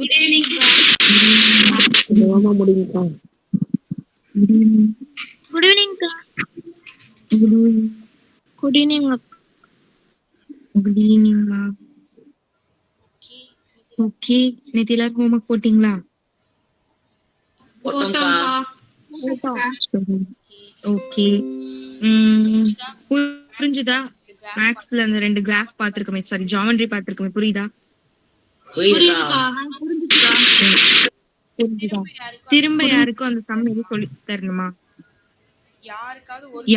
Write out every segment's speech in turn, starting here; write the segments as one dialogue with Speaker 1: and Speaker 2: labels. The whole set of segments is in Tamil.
Speaker 1: குட் ஈவினிங்க்கா.
Speaker 2: வேகமா முடியுங்கக்கா.
Speaker 1: குட் ஈவினிங்க்கா. Good evening.
Speaker 3: குட் ஈவினிங்மா. ஓகே, நேத்து எல்லாரும் ஹோம்ஒர்க் போட்டீங்களா?
Speaker 1: போட்டோம்க்கா.
Speaker 3: ஓகே. புரிஞ்சுதா? மேக்ஸ்ல அந்த 2 கிராஃப் பாத்துருக்கோமே, சாரி ஜியோமெட்ரி பாத்துருக்கோமே, புரியுதா?
Speaker 1: புரியுதுக்கா. புரிஞ்சுச்சுக்கா.
Speaker 3: புரிஞ்சுதா? திரும்ப யாருக்கும் அந்த சம் எதுவும் சொல்லி தரணுமா?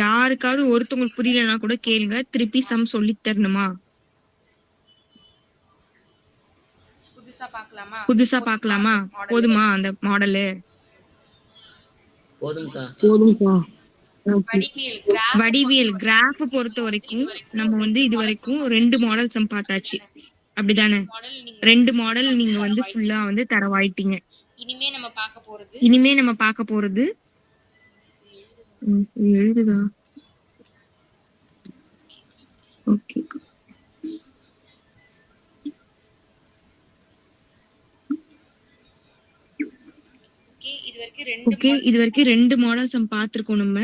Speaker 3: யாருக்காவது ஒருத்தவங்களுக்கு புரியலன்னா கூட கேளுங்க, திருப்பி சம் சொல்லி தரணுமா? புதுசா பாக்கலாமா? போதுமா அந்த மாடலு?
Speaker 2: போதும்க்கா.
Speaker 3: வடிவியல் கிராஃப் பொறுத்த வரைக்கும் நம்ம வந்து இது வரைக்கும் 2 மாடல் சம் பார்த்தாச்சு, அப்படிதானே? 2 மாடல் நீங்க வந்து ஃபுல்லா வந்து தரவாயிட்டீங்க. இனிமே நம்ம பார்க்க போறது எழுதுதா? ஓகே. ஓகே, இது வரைக்கும் 2 மாடல் சம் பார்த்திருக்கோம் நம்ம.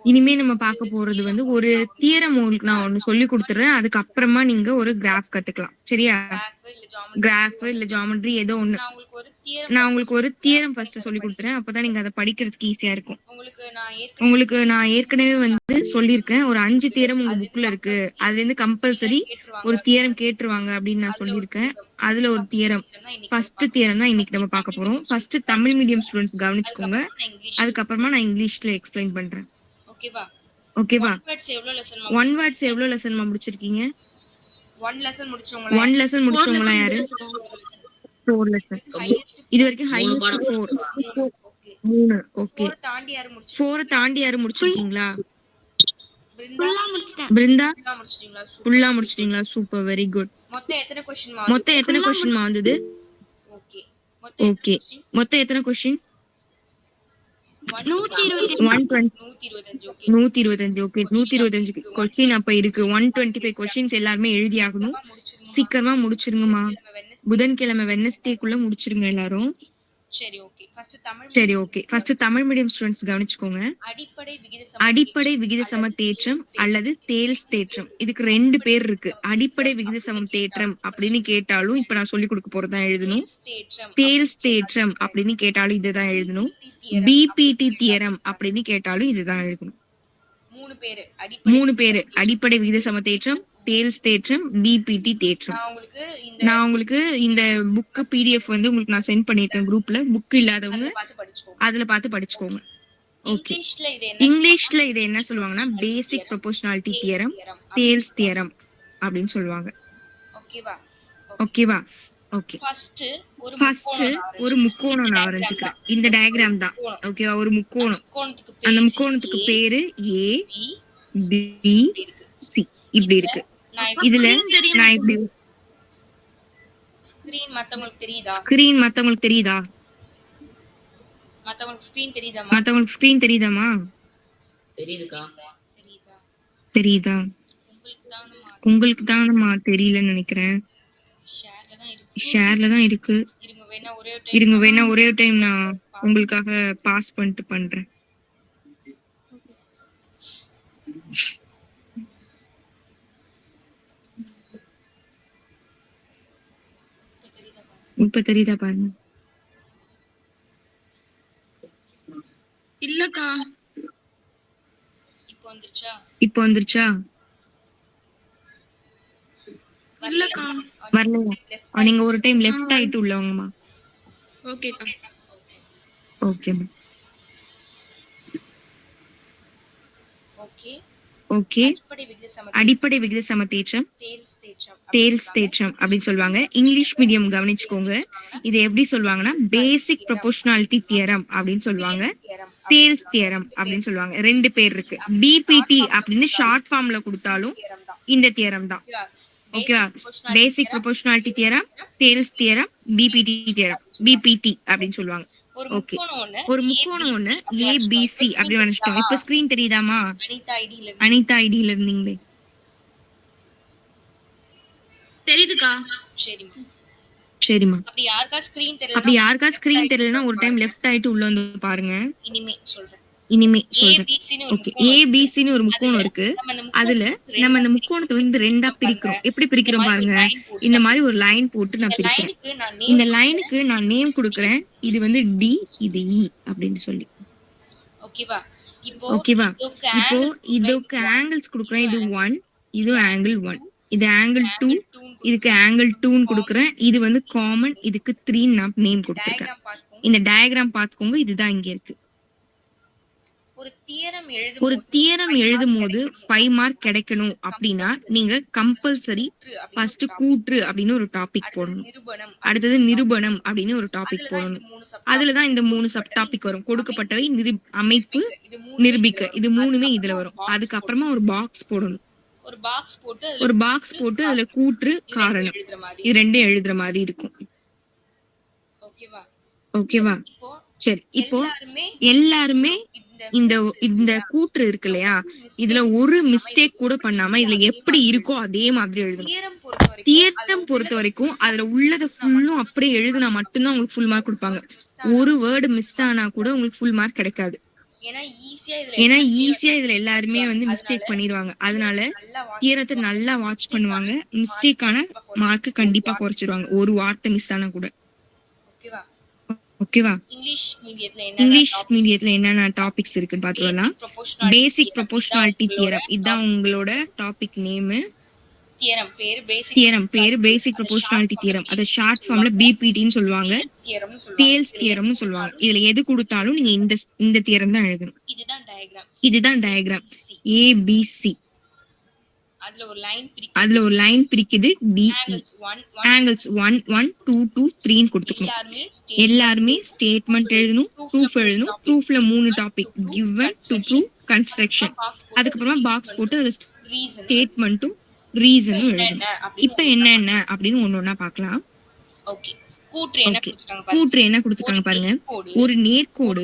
Speaker 3: இனிமே நம்ம பார்க்க போறது வந்து ஒரு தியரம் நான் ஒன்னு சொல்லி கொடுத்துறேன், அதுக்கப்புறமா நீங்க ஒரு கிராஃப் கத்துக்கலாம், சரியா? கிராஃப் இல்ல ஜியோமெட்ரி ஏதோ ஒண்ணு. நான் உங்களுக்கு ஒரு தியரம் ஃபர்ஸ்ட் சொல்லி கொடுத்துறேன், அப்பதான் நீங்க அதை படிக்கிறதுக்கு ஈஸியா இருக்கும். உங்களுக்கு நான் ஏற்கனவே வந்து சொல்லியிருக்கேன், ஒரு 5 தியரம் உங்க புக்ல இருக்கு, அதுல இருந்து கம்பல்சரி ஒரு தியரம் கேட்டுருவாங்க அப்படின்னு நான் சொல்லியிருக்கேன். அதுல ஒரு தியரம், ஃபர்ஸ்ட் தியரம் தான் இன்னைக்கு நம்ம பார்க்க போறோம். ஃபர்ஸ்ட் தமிழ் மீடியம் ஸ்டூடெண்ட்ஸ் கவனிச்சுக்கோங்க, அதுக்கப்புறமா நான் இங்கிலீஷ்ல எக்ஸ்பிளைன் பண்றேன். ஓகேவா? ஒன் வேர்ட்ஸ் எவ்வளவு லெசன்மா முடிச்சிருக்கீங்க? 1 லெசன் முடிச்சவங்களா யாரு? 4 லெசன். இது வரைக்கும் ஹையஸ்ட் 4. 3. ஓகே. 4 தாண்டி யாரு முடிச்சிருக்கீங்களா? பிருந்தா ஃபுல்லா முடிச்சிட்டீங்களா? Super, very good. மொத்தம் எத்தனை क्वेश्चन வந்தது? ஓகே, மொத்தம் எத்தனை क्वेश्चन? 125. ஓகே, 125 क्वेश्चन அப்ப இருக்கு. 125 क्वेश्चंस எல்லாரும் எழுதி ஆகணும். சீக்கிரமா முடிச்சிருங்கம்மா. புதன்கிழமை வெட்னஸ்டேக்குள்ள முடிச்சிருங்க எல்லாரும். சரி, okay. First Tamil medium students கவனிச்சுக்கோங்க. அடிப்படை விகித சம தேற்றம் அல்லது தேல்ஸ் தேற்றம், இதுக்கு 2 பேர் இருக்கு. அடிப்படை விகித சமம் தேற்றம் அப்படின்னு கேட்டாலும் இப்ப நான் சொல்லி கொடுக்க போறதான் எழுதணும். தேல்ஸ் தேற்றம் அப்படின்னு கேட்டாலும் இதுதான் எழுதணும். பிபிடி தியரம் அப்படின்னு கேட்டாலும் இதுதான் எழுதணும். 3 பேரு அடிப்படை விகித சம தேற்றம், தேல்ஸ் தேற்றம், பிபிடி தேற்றம். நான் உங்களுக்கு இந்த புக் PDF வந்து உங்களுக்கு நான் சென்ட் பண்ணிருக்கேன் குரூப்ல. புக் இல்லாதவங்க அதுல பார்த்து படிச்சுக்கோங்க. ஓகே. இங்கிலீஷ்ல இதை என்ன சொல்லுவாங்கன்னா பேசிக் ப்ரொபோர்ஷனாலிட்டி தியரம், தேல்ஸ் தியரம் அப்படின்னு சொல்லுவாங்க. ஓகேவா? ஓகே. ஃபர்ஸ்ட் ஒரு முக்கோணம் நான் வரைஞ்சுக்கிறேன். இந்த டயகிராம் தான், ஓகேவா? ஒரு முக்கோணம். அந்த முக்கோணத்துக்கு பேரு ABC இப்படி இருக்கு. இதுல நான் இப்படி ஸ்கிரீன் மத்தவங்களுக்கு தெரியுதா? மத்தவங்களுக்கு ஸ்கிரீன் தெரியுதாமா? தெரியுதா? உங்களுக்கு தானமா தெரியலன்னு நினைக்கிறேன். ஷேர்ல தான் இருக்கு. இருங்க வேணா ஒரே ஒரு டைம் நான் உங்களுக்காக பாஸ் பண்ணிட்டு பண்றேன். இப்ப தெரியுதா பாருங்க.
Speaker 1: இல்லக்கா.
Speaker 3: இப்போ வந்துருச்சா?
Speaker 1: இல்லக்கா.
Speaker 3: வரலையா? நீங்க ஒரு டைம் லெஃப்ட் ஆயிட்டு உள்ளவங்கம்மா.
Speaker 1: ஓகேக்கா.
Speaker 3: ஓகேம்மா. ஓகே. அடிப்படை விகித சம தேற்றம், தேல்ஸ் தேற்றம் அப்படின்னு சொல்லுவாங்க. இங்கிலீஷ் மீடியம் கவனிச்சுக்கோங்க. இது எப்படி சொல்லுவாங்கன்னா பேசிக் ப்ரொபோர்ஷனாலிட்டி தியரம் அப்படின்னு சொல்லுவாங்க, தேல்ஸ் தியரம் அப்படின்னு சொல்லுவாங்க. 2 பேர் இருக்கு. பிபிடி அப்படின்னு ஷார்ட் ஃபார்ம்ல கொடுத்தாலும் இந்த தியரம் தான், ஓகேவா? Basic proportionality theorem, Thales theorem, BPT theorem, BPT அப்படின்னு சொல்லுவாங்க. ஓகே. ஒரு முக்கோணம் ஒண்ணு ABC அப்படி வரைஞ்சிட்டோம். இப்ப ஸ்கிரீன் தெரியுதாமா? அனிதா ஐடியில இருந்தீங்களே.
Speaker 1: தெரியுதுக்கா.
Speaker 3: சரிம்மா.
Speaker 4: அப்படி யாருக்கா ஸ்கிரீன் தெரியலனா
Speaker 3: ஒரு டைம் லெஃப்ட் ஆயிட்டு உள்ள வந்து பாருங்க.
Speaker 4: இனிமே சொல்றேன்.
Speaker 3: சொல்றேன். ஓகே, ஏபிசின்னு ஒரு முக்கோணம் இருக்கு. அதுல நம்ம அந்த முக்கோணத்தை வந்து ரெண்டா பிரிக்கிறோம். எப்படி பிரிக்கிறோம் பாருங்க. இந்த மாதிரி ஒரு லைன் போட்டு நான் பிரிக்கிறேன். இந்த லைனுக்கு நான் நேம் கொடுக்கறேன். இது வந்து டி, இது இ அப்படின்னு சொல்லி. ஓகேவா? இப்போ இதுக்கு ஆங்கிள்ஸ் கொடுக்குறேன். இது 1, இது ஆங்கிள் 1, இது ஆங்கிள் 2, இதுக்கு ஆங்கிள் 2ன்னு கொடுக்குறேன். இது வந்து காமன், இதுக்கு 3 நான் நேம் கொடுத்துருக்கேன். இந்த டயக்ராம் பார்த்துக்கோங்க. இதுதான் இங்க இருக்கு. ஒரு தியரம் எழுதும் போது 5 மார்க் கிடைக்கணும் அப்படின்னா நீங்க கம்பல்சரி ஃபர்ஸ்ட் கூற்று அப்படின்னு ஒரு டாபிக் போடணும். அடுத்தது நிரூபணம் அப்படின்னு ஒரு டாபிக் போடணும். அதுலதான் இந்த 3 சப் டாபிக் வரும். கொடுக்கப்பட்டவை, அமைப்பு, நிரூபிக்க, இது 3மே இதுல வரும். அதுக்கப்புறமா ஒரு பாக்ஸ் போடணும். ஒரு பாக்ஸ் போட்டு அதுல கூற்று, காரணம் இது ரெண்டும் எழுதுற மாதிரி இருக்கும். ஓகேவா? சரி, இப்போ எல்லாருமே இந்த கூற்று இருக்கு இல்லையா, இதுல ஒரு மிஸ்டேக் கூட பண்ணாம இதுல எப்படி இருக்கோ அதே மாதிரி எழுதணும். தியரம் பொறுத்த வரைக்கும் அதுல உள்ளத ஃபுல்லும் அப்படியே எழுதுனா மட்டும்தான் உங்களுக்கு ஃபுல் மார்க் கொடுப்பாங்க. ஒரு வேர்டு மிஸ் ஆனா கூட உங்களுக்கு ஃபுல் மார்க் கிடைக்காது. ஏன்னா ஈஸியா இதுல எல்லாருமே வந்து மிஸ்டேக் பண்ணிடுவாங்க. அதனால தியரத்தை நல்லா வாட்ச் பண்ணுவாங்க. மிஸ்டேக்கான மார்க் கண்டிப்பா குறைச்சிடுவாங்க ஒரு வார்த்தை மிஸ் ஆனா கூட. ஓகேவா? இங்கிலீஷ் மீடியத்துல என்னென்ன டாபிக்ஸ் இருக்குன்னு பாத்துக்கலாம். பேசிக் ப்ரொபோர்ஷனாலிட்டி தியரம், இதுதான் உங்களோட டாபிக் நேம். தியரம் பேரு பேசிக் ப்ரொபோர்ஷனாலிட்டி தியரம். அத ஷார்ட் ஃபார்ம்ல பிபிடின்னு சொல்லுவாங்க. தேல்ஸ் தியரம்னு சொல்லுவாங்க. இதுல எது கொடுத்தாலும் நீங்க இந்த தியரம் தான் எழுதணும். இதுதான் டயக்ராம் ஏபிசி. அதுல ஒரு லைன் பிரிக்குது டிஇ. ஆங்கிள்ஸ் 1, 1, 2, 2, 3ன்னு கொடுத்துக்கணும். எல்லாருமே ஸ்டேட்மெண்ட் எழுதணும், ப்ரூஃப் எழுதணும். ப்ரூஃப்ல 3 topic, given, to prove, construction. அதுக்கப்புறமா பாக்ஸ் போட்டு அது ஸ்டேட்மெண்ட்டும் ரீசனும் எழுதணும். இப்ப என்னென்ன அப்படின்னு ஒன்னொன்னா பார்க்கலாம். கூற்று என்ன கொடுத்துருக்காங்க பாருங்க. ஒரு நேர்கோடு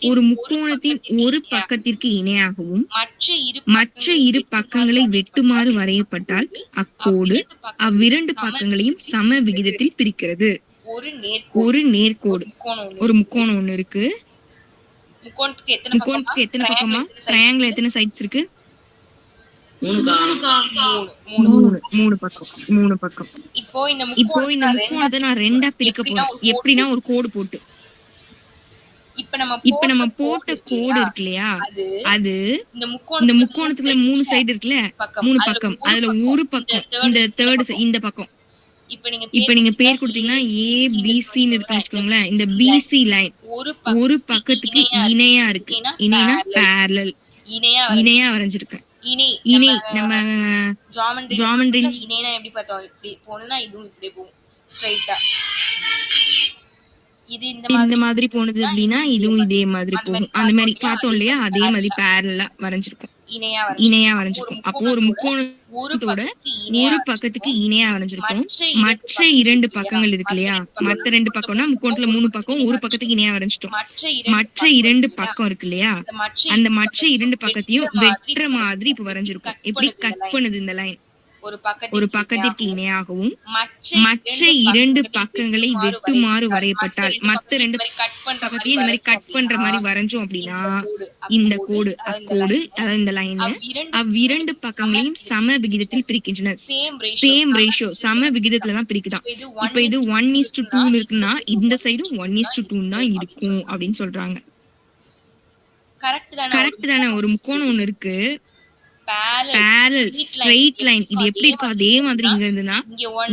Speaker 3: ஒரு முக்கோணத்தின் ஒரு பக்கத்திற்கு இணையாகவும் மற்ற இரு பக்கங்களை வெட்டுமாறு வரையப்பட்டால் அக்கோடு அவ்விரண்டு பக்கங்களையும் சம விகிதத்தில் பிரிக்கிறது. ஒரு நேர்கோடு, ஒரு முக்கோணம் ஒண்ணு இருக்கு. முக்கோணத்துக்கு எத்தனை பக்கமா? ட்ரையாங்கிள் எத்தனை சைட்ஸ் இருக்கு? 3 பக்கம். இப்போ இந்த முக்கோணத்தை நான் ரெண்டா பிரிக்க போறேன். எப்படின்னா ஒரு கோடு போட்டு, இப்ப நம்ம போட்ட கோடு இருக்கு இல்லையா, அது இந்த முக்கோணத்துக்குள்ள 3 சைடு இருக்குல்ல, 3 பக்கம். அதுல ஒரு பக்கம் இந்த தேர்ட் இந்த பக்கம். இப்ப நீங்க பேர் கொடுத்தீங்கன்னா ஏபிசின்னு இருக்குன்னு வச்சுக்கோங்களேன். இந்த பிசி லைன் ஒரு பக்கத்துக்கு இணையா இருக்கு. இணைனா பேரலல், இணையா வரைஞ்சிருக்கேன். இணை நம்ம ஜியோமெட்ரி
Speaker 4: இணைனா எப்படி பார்த்தோம்? இப்படி போனா இதுவும் இப்படி போகும் ஸ்ட்ரைட்டா. இது
Speaker 3: இந்த மாதிரி போனது அப்படின்னா இதுவும் இதே மாதிரி போகும். அந்த மாதிரி பார்த்தோம் இல்லையா, அதே மாதிரி பேரலா வரைஞ்சிருக்கும், இணையா வரைஞ்சிருக்கும். அப்போ ஒரு முக்கோணத்தோட ஒரு பக்கத்துக்கு இணையா வரைஞ்சிருக்கும். மற்ற 2 பக்கங்கள் இருக்கு இல்லையா, மற்ற 2 பக்கம்னா முக்கோணத்துல 3 பக்கம், ஒரு பக்கத்துக்கு இணையா வரைஞ்சிட்டோம். மற்ற 2 பக்கம் இருக்கு இல்லையா, அந்த மற்ற 2 பக்கத்தையும் வெட்டுற மாதிரி இப்ப வரைஞ்சிருக்கும். எப்படி கட் பண்ணுது இந்த லைன், ஒரு பக்கத்திற்கு இணையாகவும் மற்ற 2 பக்கங்களை வெட்டுமாறு வரையப்பட்டால் மற்ற 2 பக்கத்தையும் இந்த மாதிரி கட் பண்ற மாதிரி வரைஞ்சோம் அப்படின்னா இந்த கோடு, அக்கோடு, அதாவது இந்த லைன் அவ்விரண்டு பக்கங்களையும் சம விகிதத்தில் பிரிக்கின்றன. சேம் ரேஷியோ, சம விகிதத்துல தான் பிரிக்குதான். இப்ப இது 1:2 இருக்குன்னா இந்த சைடும் 1:2 தான் இருக்கும் அப்படின்னு சொல்றாங்க. கரெக்ட் தானே? ஒரு முக்கோணம் ஒண்ணு இருக்கு, parallel straight line. இது எப்படி இருக்கும் அதே மாதிரி இங்க இருந்துனா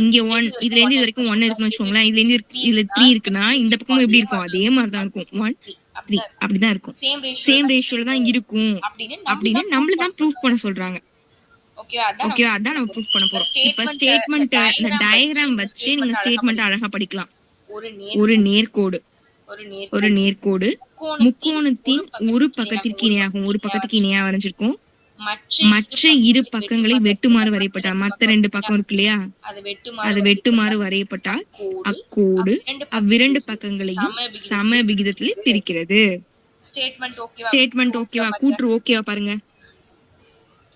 Speaker 3: இங்க 1, இதுல இருந்து இது வரைக்கும் 1 இருக்குன்னு வச்சுக்கோங்களேன். இதுல இருந்து இதுல 3 இருக்குன்னா இந்த பக்கமும் எப்படி இருக்கும்? அதே மாதிரி தான் இருக்கும். 1, 3 அப்படிதான் இருக்கும். சேம் ரேஷியோல தான் இருக்கும் அப்படின்னு நம்மள தான் ப்ரூஃப் பண்ண சொல்றாங்க. ஓகேவா? அதான் நம்ம ப்ரூஃப் பண்ண போறோம். இப்ப ஸ்டேட்மெண்ட் இந்த டயக்ராம் வச்சு நீங்க ஸ்டேட்மெண்ட் அழகா படிக்கலாம். ஒரு நேர்கோடு முக்கோணத்தின் ஒரு பக்கத்திற்கு இணையாகும், ஒரு பக்கத்துக்கு இணையா வரைஞ்சிருக்கும். மற்ற 2 பக்கங்களை வெட்டுமாறு வரையப்பட்டால், மற்ற 2 பக்கம் இருக்கு இல்லையா, அதை வெட்டுமாறு வரையப்பட்டால் அக்கோடு அவ்விரண்டு பக்கங்களையும் சம விகிதத்தில் பிரிக்கிறது. ஸ்டேட்மெண்ட் ஓகேவா? கூற்று ஓகேவா? பாருங்க,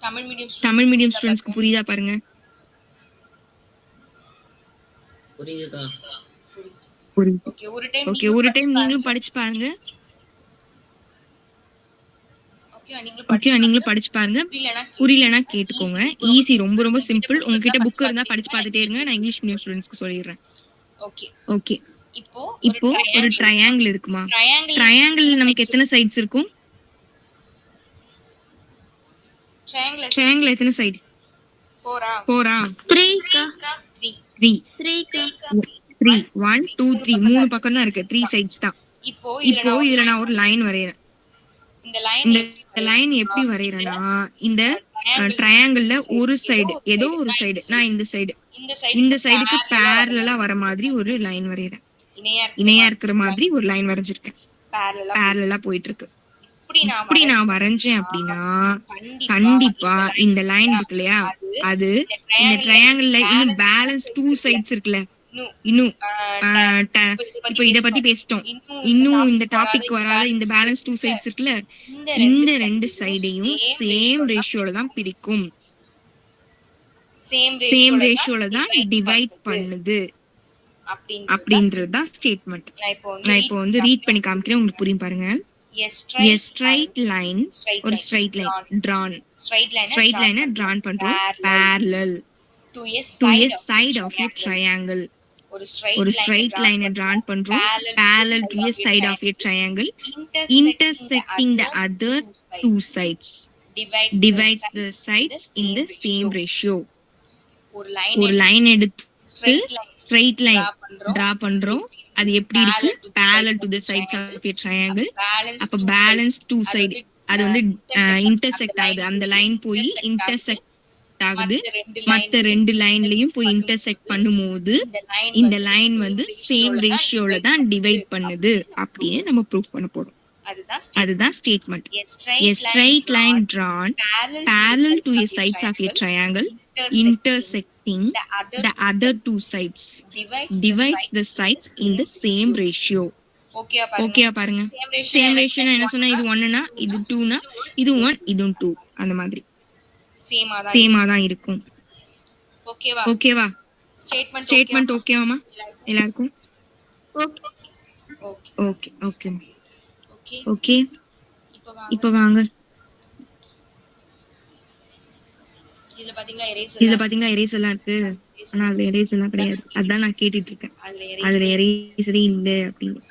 Speaker 3: தமிழ் மீடியம் ஸ்டூடெண்ட்ஸ்க்கு புரியுதா? பாருங்க. புரியுது.
Speaker 4: ஓகே ஒரு டைம்
Speaker 3: ஓகே ஒரு டைம் நீங்களும் படிச்சு பாருங்க. ஓகேவா நீங்களும் படிச்சு பாருங்க. புரியலனா கேட்டுக்கோங்க. ஈஸி, ரொம்ப ரொம்ப சிம்பிள். உங்ககிட்ட புக் இருந்தா படிச்சு பார்த்துட்டே இருங்க. நான் இங்கிலீஷ் மீடியம் ஸ்டூடெண்ட்ஸ்க்கு சொல்லிடுறேன். ஓகே இப்போ ஒரு ட்ரையாங்கிள் இருக்குமா? ட்ரையாங்கிள் நமக்கு எத்தனை சைட்ஸ் இருக்கும்? ட்ரையாங்கிள் எத்தனை சைடு? 4
Speaker 1: 3
Speaker 3: 3
Speaker 1: 3
Speaker 3: 1 2 3 மூணு பக்கம் தான் இருக்கு. 3 சைட்ஸ் தான். இப்போ இதுல நான் ஒரு லைன் வரையறேன். இந்த லைன் எப்படி வரையறேன்னா, இந்த ட்ரையாங்கிள்ல ஒரு சைடு, ஏதோ ஒரு சைடு, நான் இந்த சைடுக்கு பேரலலா வர மாதிரி ஒரு லைன் வரையறேன். இணையா இருக்கிற மாதிரி ஒரு லைன் வரைஞ்சிருக்கேன். பேரலலா போயிட்டு இருக்கு. இப்படி நான் வரைஞ்சேன் அப்படின்னா கண்டிப்பா இந்த லைன் இருக்கு இல்லையா, அது இந்த ட்ரையாங்கிள்ல இன்னும் பேலன்ஸ் 2 சைட்ஸ் இருக்குல்ல, இன்னும் இப்போ இத பத்தி பேசிட்டோம். இன்னும் இந்த டாபிக் வராத இந்த பேலன்ஸ் 2 சைட்ஸ் இருக்குல்ல, இந்த 2 சைடையும் சேம் ரேஷியோல தான் பிரிக்கும். சேம் ரேஷியோல தான் டிவைட் பண்ணுது அப்படின்றதுதான் ஸ்டேட்மெண்ட். நான் இப்போ வந்து ரீட் பண்ணி காமிக்கிறேன், உங்களுக்கு புரியும் பாருங்க. A straight line, ஒரு straight line drawn, straight line drawn பண்றோம் parallel to a side of a triangle. ஒரு straight line drawn பண்றோம் parallel to a side of a triangle intersecting the other 2 sides, divides the sides in the same ratio. ஒரு லைன் எடுத்து straight line draw பண்றோம். அது எப்படி இருக்கு? parallel to the sides of a triangle. அப்ப balance 2 side அது வந்து intersect ஆகுது. அந்த லைன் போய் intersect ஆகுது. மத்த 2 லைன்லயும் போய் intersect பண்ணும்போது இந்த லைன் வந்து சேம் ரேஷியோல தான் டிவைட் பண்ணுது அப்படின்னு நம்ம ப்ரூவ் பண்ண போறோம். அதுதான் statement. A straight line drawn parallel to a sides of a triangle intersecting the other 2 sides divides the sides in the same ratio. ஓகேவா பாருங்க. சேம் ரேஷியோனா என்ன சொன்னா, இது 1னா இது 2னா இது 1 இது 2 அந்த மாதிரி சேமா தான் இருக்கும். ஓகேவா ஸ்டேட்மெண்ட் ஓகேவாமா எல்லாருக்கும்? Okay okay okay. இப்போ வாங்க, இதுல பாத்தீங்களா எரேஸ் எல்லாம் இருக்கு. ஆனா அதுல எரேஸ் எல்லாம் கிடையாது. அதான் நான் கேட்டுட்டு இருக்கேன், அதுல எரேஸரே இல்லை அப்படின்னு.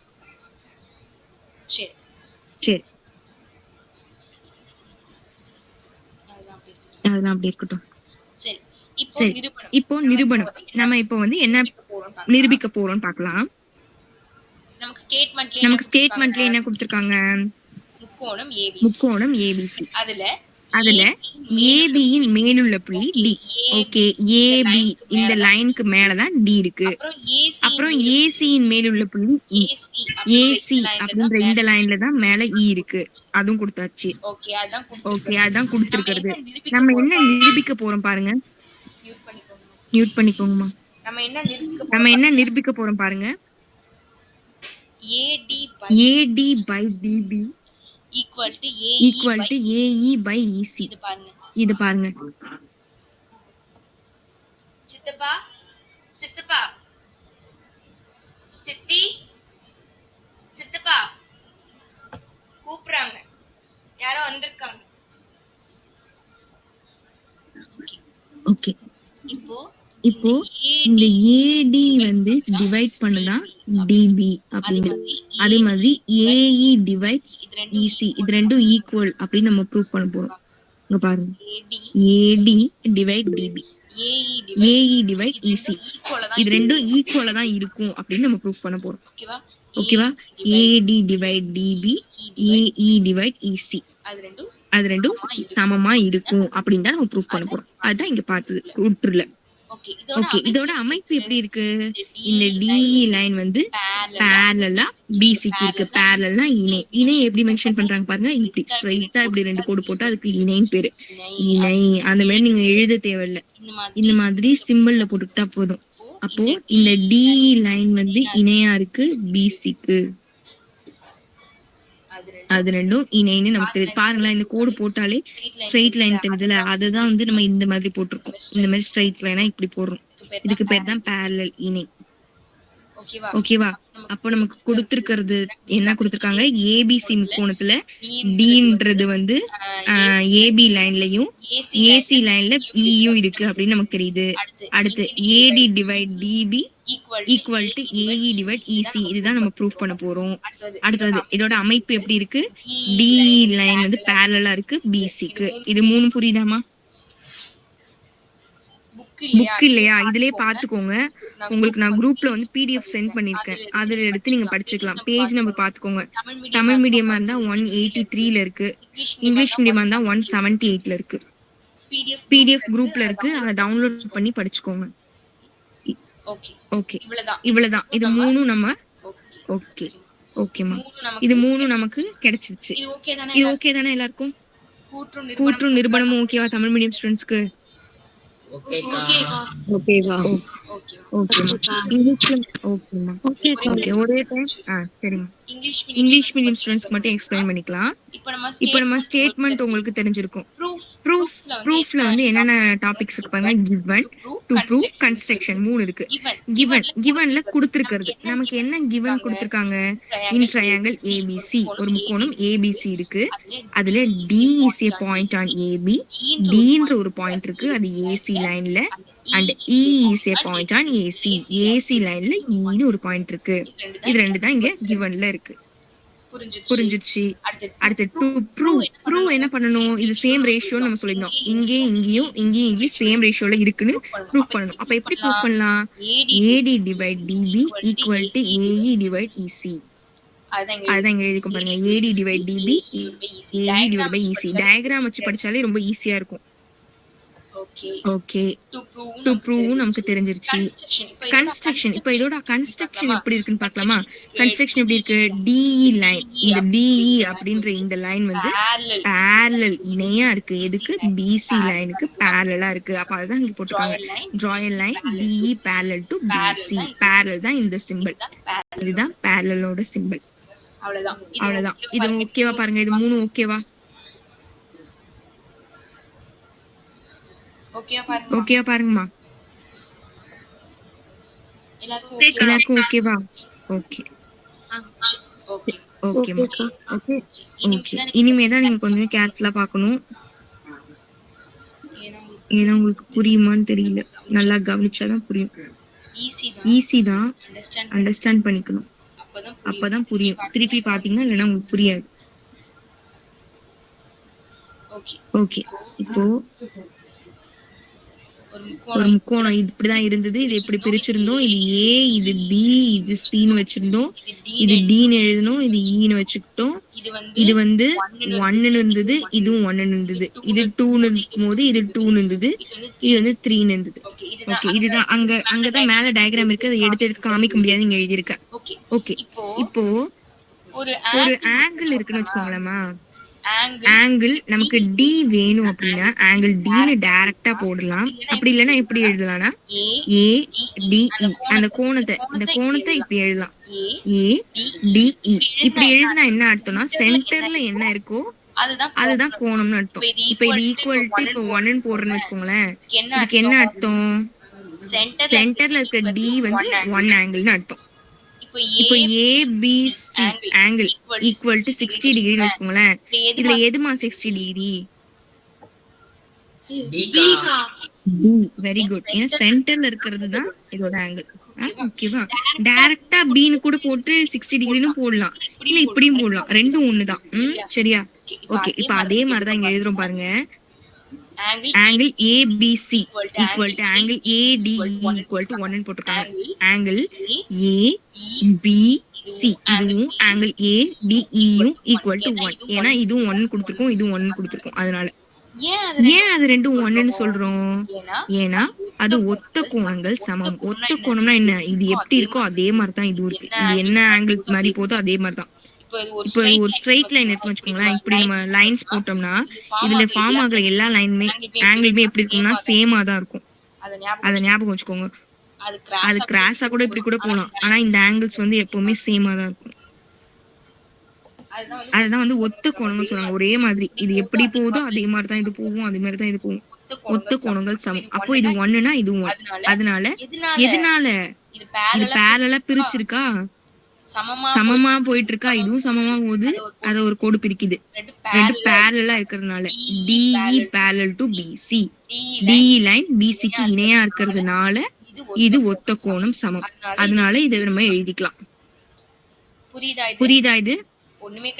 Speaker 3: சரி அதெல்லாம் அப்படி இருக்கட்டும். சரி இப்போ நிரூபணம். நம்ம இப்போ வந்து என்ன நிரூபிக்க போறோம்னு பார்க்கலாம். நமக்கு ஸ்டேட்மெண்ட்ல என்ன கொடுத்திருக்காங்க? முக்கோணம் ஏபிசி. அதுல ஏபியின் மேலுள்ள புள்ளி டி. ஓகே, ஏபி இந்த லைனுக்கு மேலதான் டி இருக்கு. அப்புறம் ஏசியின் மேலுள்ள புள்ளி இ. ஏசி அப்படின்ற இந்த லைன்ல தான் மேல இ இருக்கு. அதுவும் கொடுத்தாச்சு. ஓகே அதான் கொடுத்திருக்கிறது. நம்ம என்ன நிரூபிக்க போறோம் பாருங்க. மியூட் பண்ணிக்கோங்கம்மா. நம்ம என்ன நிரூபிக்க போறோம் பாருங்க. AD by DB equal to AE by EC. இது பாருங்க.
Speaker 4: சித்தப்பா சித்தப்பா சித்தி சித்தப்பா கூப்பிடுறாங்க, யாரோ வந்திருக்காங்க.
Speaker 3: ஓகே இப்போ இந்த AD வந்து டிவைட் பண்ணுதான் DB அப்படின்னு. அதே மாதிரி AE டிவைட்ஸ் EC. இது ரெண்டும் ஈக்குவல் அப்படின்னு நம்ம ப்ரூவ் பண்ண போறோம். இங்க பாருங்க, AD divide DB, AE divide EC இது ரெண்டும் ஈக்குவலா தான் இருக்கும் அப்படின்னு நம்ம ப்ரூவ் பண்ண போறோம். ஓகேவா? AD divide DB, AE divide EC அது ரெண்டும் சமமா இருக்கும் அப்படின்னு தான் நம்ம ப்ரூவ் பண்ண போறோம். அதுதான் இங்க பார்த்தது கூற்றுல. ஓகே, இதோட அமைப்பு எப்படி இருக்கு? இந்த DE லைன் வந்து parallel-ஆ BC-க்கு இருக்கு. parallel-னா இணை எப்படி மென்ஷன் பண்றாங்க பாருங்க. இப்படி ஸ்ட்ரைட்டா இப்படி 2 கோடு போட்டு அதுக்கு இணைன்னு பேரு. இணை அந்த மாதிரி நீங்க எழுத தேவையில்லை, இந்த மாதிரி சிம்பிள்ல போட்டுக்கிட்டா போதும். அப்போ இந்த DE லைன் வந்து இணையா இருக்கு BC-க்கு. அது ரெண்டும் இணைன்னு நமக்கு தெரியுது. பாருங்களேன், இந்த கோடு போட்டாலே ஸ்ட்ரெயிட் லைன் தெரியுதுல, அதுதான் வந்து நம்ம இந்த மாதிரி போட்டிருக்கோம். இந்த மாதிரி ஸ்ட்ரெயிட் லைனா இப்படி போடுறோம். இதுக்கு பேர் தான் parallel இணை.
Speaker 4: ஓகேவா?
Speaker 3: ஓகேவா? அப்போ நமக்கு கொடுத்திருக்கிறது என்ன கொடுத்திருக்காங்க? ஏபிசி முக்கோணத்துல டின்றது வந்து ஏபி லைன்லயும் ஏசி லைன்ல இயும் இருக்கு அப்படின்னு நமக்கு தெரியுது. அடுத்து AD divide DB equal to AE divide EC, இதுதான் நம்ம ப்ரூஃப் பண்ண போறோம். அடுத்தது இதோட அமைப்பு எப்படி இருக்கு? டிஇ லைன் வந்து பேரலா இருக்கு பிசிக்கு. இது 3 புரியுதாமா? புக் இல்லையா? இதுலயே பாத்துக்கோங்க. உங்களுக்கு நான் குரூப்ல வந்து பிடிஎஃப் சென்ட் பண்ணிருக்கேன், அதுல எடுத்து நீங்க படிச்சுக்கலாம். பேஜ் நம்பர் பாத்துக்கோங்க. தமிழ் மீடியமா இருந்தா 183ல இருக்கு, இங்கிலீஷ் மீடியமா இருந்தா 178ல இருக்கு. பிடிஎஃப் குரூப்ல இருக்கு, அதை டவுன்லோட் பண்ணி படிச்சுக்கோங்க. ஓகே, இவ்வளவுதான். இது 3 நம்ம ஓகே ஓகேமா, இது 3 நமக்கு கிடைச்சிருச்சு. இது ஓகே தானே எல்லாருக்கும்? கூற்றும் நிரூபணமும் ஓகேவா தமிழ் மீடியம் ஸ்டூடெண்ட்ஸ்க்கு?
Speaker 2: ஓகேவா?
Speaker 3: ஓகேமா. இங்கிலீஷ்ல ஓகேமா. ஓகே, ஒரே டைம் சரிம்மா. இங்கிலீஷ் மீடியம் ஸ்டூடெண்ட்ஸ்க்கு மட்டும் எக்ஸ்பிளைன் பண்ணிக்கலாம். இப்போ நம்ம ஸ்டேட்மெண்ட் உங்களுக்கு தெரிஞ்சிருக்கும். ப்ரூஃப்ல வந்து என்னென்ன டாபிக்ஸ் இருக்கு பாருங்க. கிவன், டு ப்ரூவ், கன்ஸ்ட்ரக்ஷன் 3 இருக்கு. கிவன்ல கொடுத்திருக்கிறது நமக்கு என்ன கிவன் கொடுத்திருக்காங்க? இன் ட்ரையாங்கிள் ஏபிசி, ஒரு முக்கோணம் ஏபிசி இருக்கு. அதுல D is a point on AB, டின்ற ஒரு பாயிண்ட் இருக்கு, அது ஏசி லைன்ல. And E is a point on AC, AC லைன்ல இன்னு ஒரு பாயிண்ட் இருக்கு. இது ரெண்டு தான் இங்க கிவன்ல இருக்கு. புரிஞ்சிருச்சு? அடுத்து டு ப்ரூவ் என்ன பண்ணணும்? இது சேம் ரேஷியோன்னு நம்ம சொல்லிருந்தோம். இங்கேயும் சேம் ரேஷியோல இருக்குன்னு ப்ரூவ் பண்ணணும். அப்ப எப்படி ப்ரூவ் பண்ணலாம்? AD divide DB equal to AE divide EC. அதுதான் இங்க எழுதிக்கும் பாருங்க. AD divide DB AE divide by EC. Diagram வச்சு படிச்சாலே ரொம்ப ஈஸியா இருக்கும். ஓகே, டு ப்ரூவ் நமக்கு தெரிஞ்சிருச்சு. கன்ஸ்ட்ரக்ஷன், இப்போ இதோட கன்ஸ்ட்ரக்ஷன் எப்படி இருக்குன்னு பார்க்கலாமா? கன்ஸ்ட்ரக்ஷன் எப்படி இருக்கு? டிஇ லைன், இந்த டிஇ அப்படின்ற இந்த லைன் வந்து பேரலல், இணையா இருக்கு. எதுக்கு? பிசி லைனுக்கு பேரலா இருக்கு. அப்ப அதுதான் இங்க போட்டுருக்காங்க. draw a line DE parallel to BC. Parallel தான் இந்த சிம்பிள், இதுதான் பேரலலோட சிம்பிள். அவ்வளவுதான். இது ஓகேவா பாருங்க? இது 3 ஓகேவா? ஓகேவா பாருங்கம்மா? எல்லாருக்கும் ஓகேவா? ஓகே ஓகேம்மா. ஓகே, இனிமேதான் நீங்க கொஞ்சம் கேர்ஃபுல்லா பார்க்கணும். ஏன்னா உங்களுக்கு புரியுமான்னு தெரியல, நல்லா கவனிச்சாதான் புரியும். ஈஸி தான், அண்டர்ஸ்டாண்ட் பண்ணிக்கணும், அப்பதான் புரியும். திருப்பி பாத்தீங்கன்னா இல்லைன்னா உங்களுக்கு புரியாது. ஓகே, இப்போ ஒரு முக்கோணம் இப்படிதான் இருந்தது. இது எப்படி பிரிச்சிருந்தோம்? இது ஏ, இது பி, இது சின்னு வச்சிருந்தோம். இது டின்னு எழுதணும், இது ஈன்னு வச்சுக்கிட்டோம். இது வந்து 1ன்னு இருந்தது, இதுவும் 1ன்னு இருந்தது. இது 2ன்னு இருக்கும் போது இது 2ன்னு இருந்தது, இது வந்து 3ன்னு இருந்தது. ஓகே, இதுதான் அங்கதான் மேல டயக்ராம் இருக்கு, அதை எடுத்து காமிக்க முடியாது, இங்க எழுதியிருக்கேன். ஓகே, இப்போ ஒரு ஆங்கிள் இருக்குன்னு வச்சுக்கோங்களேம்மா. ஆங்கிள் நமக்கு டி வேணும் அப்படின்னா ஆங்கிள் டின்னு டைரக்டா போடலாம். அப்படி இல்லைன்னா எப்படி எழுதலாம்னா ஏ டிஇ, அந்த கோணத்தை, இந்த கோணத்தை இப்படி எழுதலாம். ஏ டிஇ இப்படி எழுதினா என்ன அர்த்தம்னா சென்டர்ல என்ன இருக்கோ அதுதான் கோணம்னு அர்த்தம். இப்ப இது ஈக்குவல் டு இப்போ 1ன்னு போடுறேன்னு வச்சுக்கோங்களேன். இதுக்கு என்ன அர்த்தம்? சென்டர்ல இருக்க டி வந்து 1 ஆங்கிள்னு அர்த்தம். இப்போ ஏபிசி ஆங்கிள் ஈக்குவல் டு 60 டிகிரின்னு வச்சுக்கோங்களேன். இதுல எதுமா 60 டிகிரி? Very good. ஏன்னா சென்டர்ல இருக்கிறது தான் இதோட ஆங்கிள். ஓகேவா? டைரக்டா பின்னு கூட போட்டு 60 டிகிரின்னு போடலாம், இல்ல இப்படியும் போடலாம், ரெண்டும் ஒண்ணுதான். சரியா? ஓகே, இப்ப அதே மாதிரிதான் இங்க எழுதுறோம் பாருங்க. angle ABC equal to angle ADE equal to 1 ன்னு போட்டுருக்காங்க. angle ABC இதுவும் angle ADE யும் equal to 1. ஏன்னா இதுவும் 1 கொடுத்திருக்கோம், இதுவும் 1 கொடுத்திருக்கோம். அதனால ஏன் அது ரெண்டும் 1ன்னு சொல்றோம்? ஏன்னா அது ஒத்த கோணங்கள் சமம். ஒத்த கோணம்னா என்ன? இது எப்படி இருக்கோ அதே மாதிரி தான் இதுவும் இருக்கு. இது என்ன ஆங்கிள் மாதிரி போதோ அதே மாதிரி தான். இப்போ ஒரு ஸ்ட்ரெயிட் லைன் இருக்குன்னு வச்சுக்கோங்களேன். இப்படி நம்ம லைன்ஸ் போட்டோம்னா இதுல ஃபார்ம் ஆகுற எல்லா லைனுமே ஆங்கிளுமே எப்படி இருக்கும்னா சேமா தான் இருக்கும். அதை ஞாபகம் வச்சுக்கோங்க. அது கிராஸா கூட இப்படி கூட போகலாம், ஆனா இந்த ஆங்கிள்ஸ் வந்து எப்பவுமே சேமா தான் இருக்கும். அதுதான் வந்து ஒத்த கோணம்னு சொல்றாங்க. ஒரே மாதிரி இது எப்படி போகுதோ அதே மாதிரி தான் இது போகும், அதே மாதிரி தான் இது போகும். ஒத்த கோணங்கள் சமம். அப்போ இது 1ன்னா இதுவும் 1. அதனால எதனால
Speaker 4: இது
Speaker 3: இது
Speaker 4: parallel
Speaker 3: பேரலா பிரிச்சிருக்கா,
Speaker 4: சமமா
Speaker 3: சமமா போயிட்டு இருக்கா, இதுவும் சமமா போகுது, அத ஒரு கோடு பிரிக்குது.
Speaker 4: ரெண்டு
Speaker 3: ரெண்டு
Speaker 4: parallel
Speaker 3: பேரலா இருக்கிறதுனால
Speaker 4: DE
Speaker 3: DE
Speaker 4: parallel
Speaker 3: parallel to BC.
Speaker 4: DE
Speaker 3: DE line BCக்கு இணையா இருக்கிறதுனால இது ஒத்த கோணம் சமம். அதனால இதை நம்ம எழுதிக்கலாம். புரியுதா இது?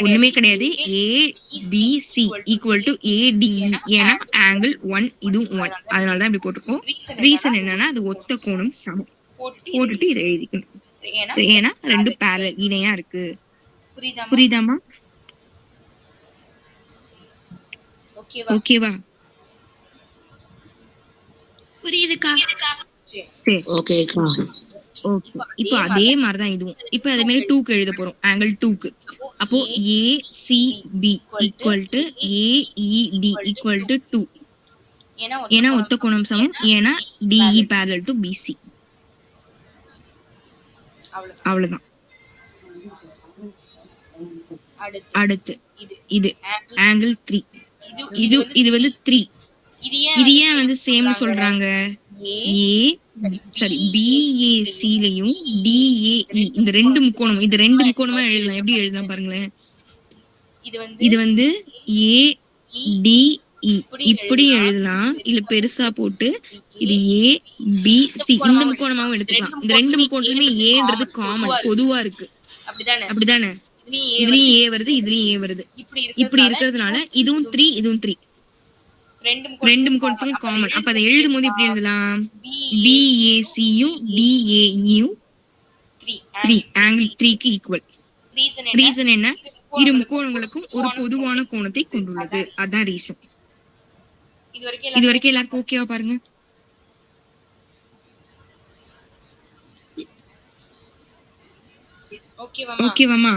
Speaker 3: ஒண்ணுமே கிடையாது. ABC equal to ADE. ஏன்னா ஆங்கிள் 1 இதுவும் 1, அதனாலதான் இப்படி போட்டுக்கோம். ரீசன் என்னன்னா அது ஒத்த கோணம் சமம் போட்டுட்டு இதை எழுதிக்கணும். ஏன்னா ரெண்டு பேரலல் இணையா இருக்கு. புரியுதாமா? ஓகேவா?
Speaker 1: புரியுதுக்கா.
Speaker 3: சரி,
Speaker 2: ஓகேக்கா.
Speaker 3: ஓகே. இப்போ அதே மாதிரிதான் இதுவும். இப்போ அதே மாதிரி 2க்கு எழுத போறோம், ஆங்கிள் 2க்கு. அப்போ ACB equal to AED equal to 2. ஏன்னா ஒத்த கோணம் சமம். ஏன்னா DE parallel to BC. அவ்வளவுதான். அடுத்து இது ஆங்கிள் 3. இது வந்து 3. இது ஏன் வந்து சேம்னு சொல்றாங்க? BAC-லையும் DAE இந்த ரெண்டு முக்கோணம், இது ரெண்டு முக்கோணமா எழுதலாம். எப்படி எழுதலாம் பாருங்களேன். இது வந்து ADE இப்படி எழுதலாம், இல்ல பெருசா போட்டு இது ABC இந்த முக்கோணமாவும் எடுத்துக்கலாம். இந்த ரெண்டு முக்கோணத்துலயுமே ஏன்றது காமன், பொதுவா இருக்கு. அப்படிதானே? இதுலயும் A வருது, இதுலயும் A வருது. இப்படி இருக்கிறதுனால இதுவும் 3 இதுவும் 3, ரெண்டு முக்கோணத்துக்கும் காமன். அப்ப அதை எழுதும் போது இப்படி எழுதலாம், BAC-யும் DAE-யும் 3 ஆங்கிள் 3க்கு ஈக்குவல். ரீசன் என்ன? இரு முக்கோணங்களுக்கும் ஒரு பொதுவான கோணத்தை கொண்டுள்ளது. அதான் ரீசன். இது வரைக்கும் எல்லாருக்கும் ஓகேவா பாருங்க. ஓகேவாமா?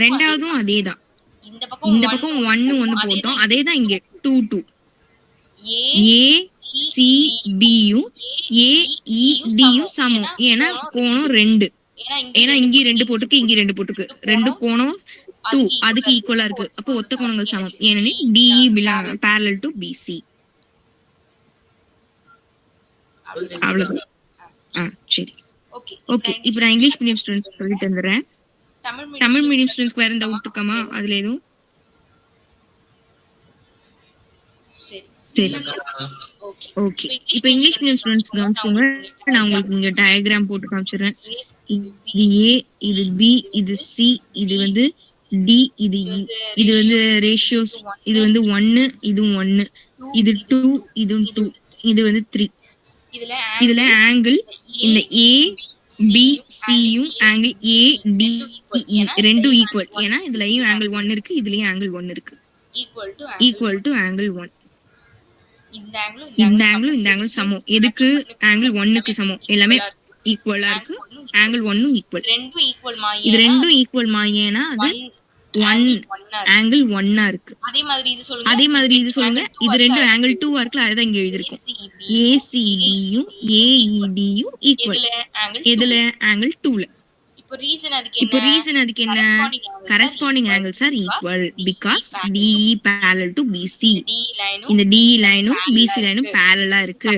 Speaker 3: ரெண்டாவதும் அதேதான். இந்த பக்கம் 1 போட்டோம், அதேதான் இங்க 2 2. ACB-யும் AED-யும் சமம். ஏன்னா கோணம் 2. ஏன்னா இங்கேயும் 2 போட்டுருக்கு, இங்கேயும் 2 போட்டுருக்கு. ரெண்டு கோணம் 2 அதுக்கு ஈக்குவலா இருக்கு. அப்போ ஒத்த கோணங்கள் சமம். ஏனெனில் DE parallel to BC. அவ்வளவுதான். சரி, ஓகே. இப்போ நான் இங்கிலீஷ் மீடியம் ஸ்டூடெண்ட்ஸ் சொல்லிட்டு வந்துடுறேன். தமிழ் மீடியம் ஸ்டூடெண்ட்ஸ்க்கு வேற டவுட் இருக்காமா அதுல எதுவும்? சரி, ஓகே. இப்போ இங்கிலீஷ் மீடியம் ஸ்டூடெண்ட்ஸ் கவனிச்சுக்கோங்க. நான் உங்களுக்கு இங்க டயக்ராம் போட்டு காமிச்சிடுறேன். இது A, இது B, இது C, இது வந்து D, இது E. இது வந்து ரேஷியோஸ். இது வந்து 1 இதுவும் 1, இது 2 இதுவும் 2, இது வந்து 3. இதுல ஆங்கிள் இந்த ABC-யும் ஆங்கிள் ADE ரெண்டும் ஈக்குவல். ஏன்னா இதுலயும் ஆங்கிள் 1 இருக்கு, இதுலயும் ஆங்கிள் 1 இருக்கு. Equal to angle 1. இந்த ஆங்கிளும் இந்த ஆங்கிள் சமம். எதுக்கு? ஆங்கிள் 1க்கு சமம். எல்லாமே ஈக்குவலா இருக்கு. ஆங்கிள் 1ம் ஈக்குவல். இது ரெண்டும் ஈக்குவல் ஏன்னா அது 1 ஆங்கிள் 1 இருக்கு. அதே மாதிரி இது சொல்லுங்க. இது ரெண்டும் ஆங்கிள் 2 இருக்குல, அதுதான் இங்க எழுதிருக்கும். ACB-யும் AED-யும் ஈக்குவல். எதுல? ஆங்கிள் 2ல. இப்போ ரீசன் அதுக்கு என்ன? Corresponding angles R equal because DE parallel to BC. இந்த DE லைனும் BC லைனும் parallel-ஆ இருக்கு.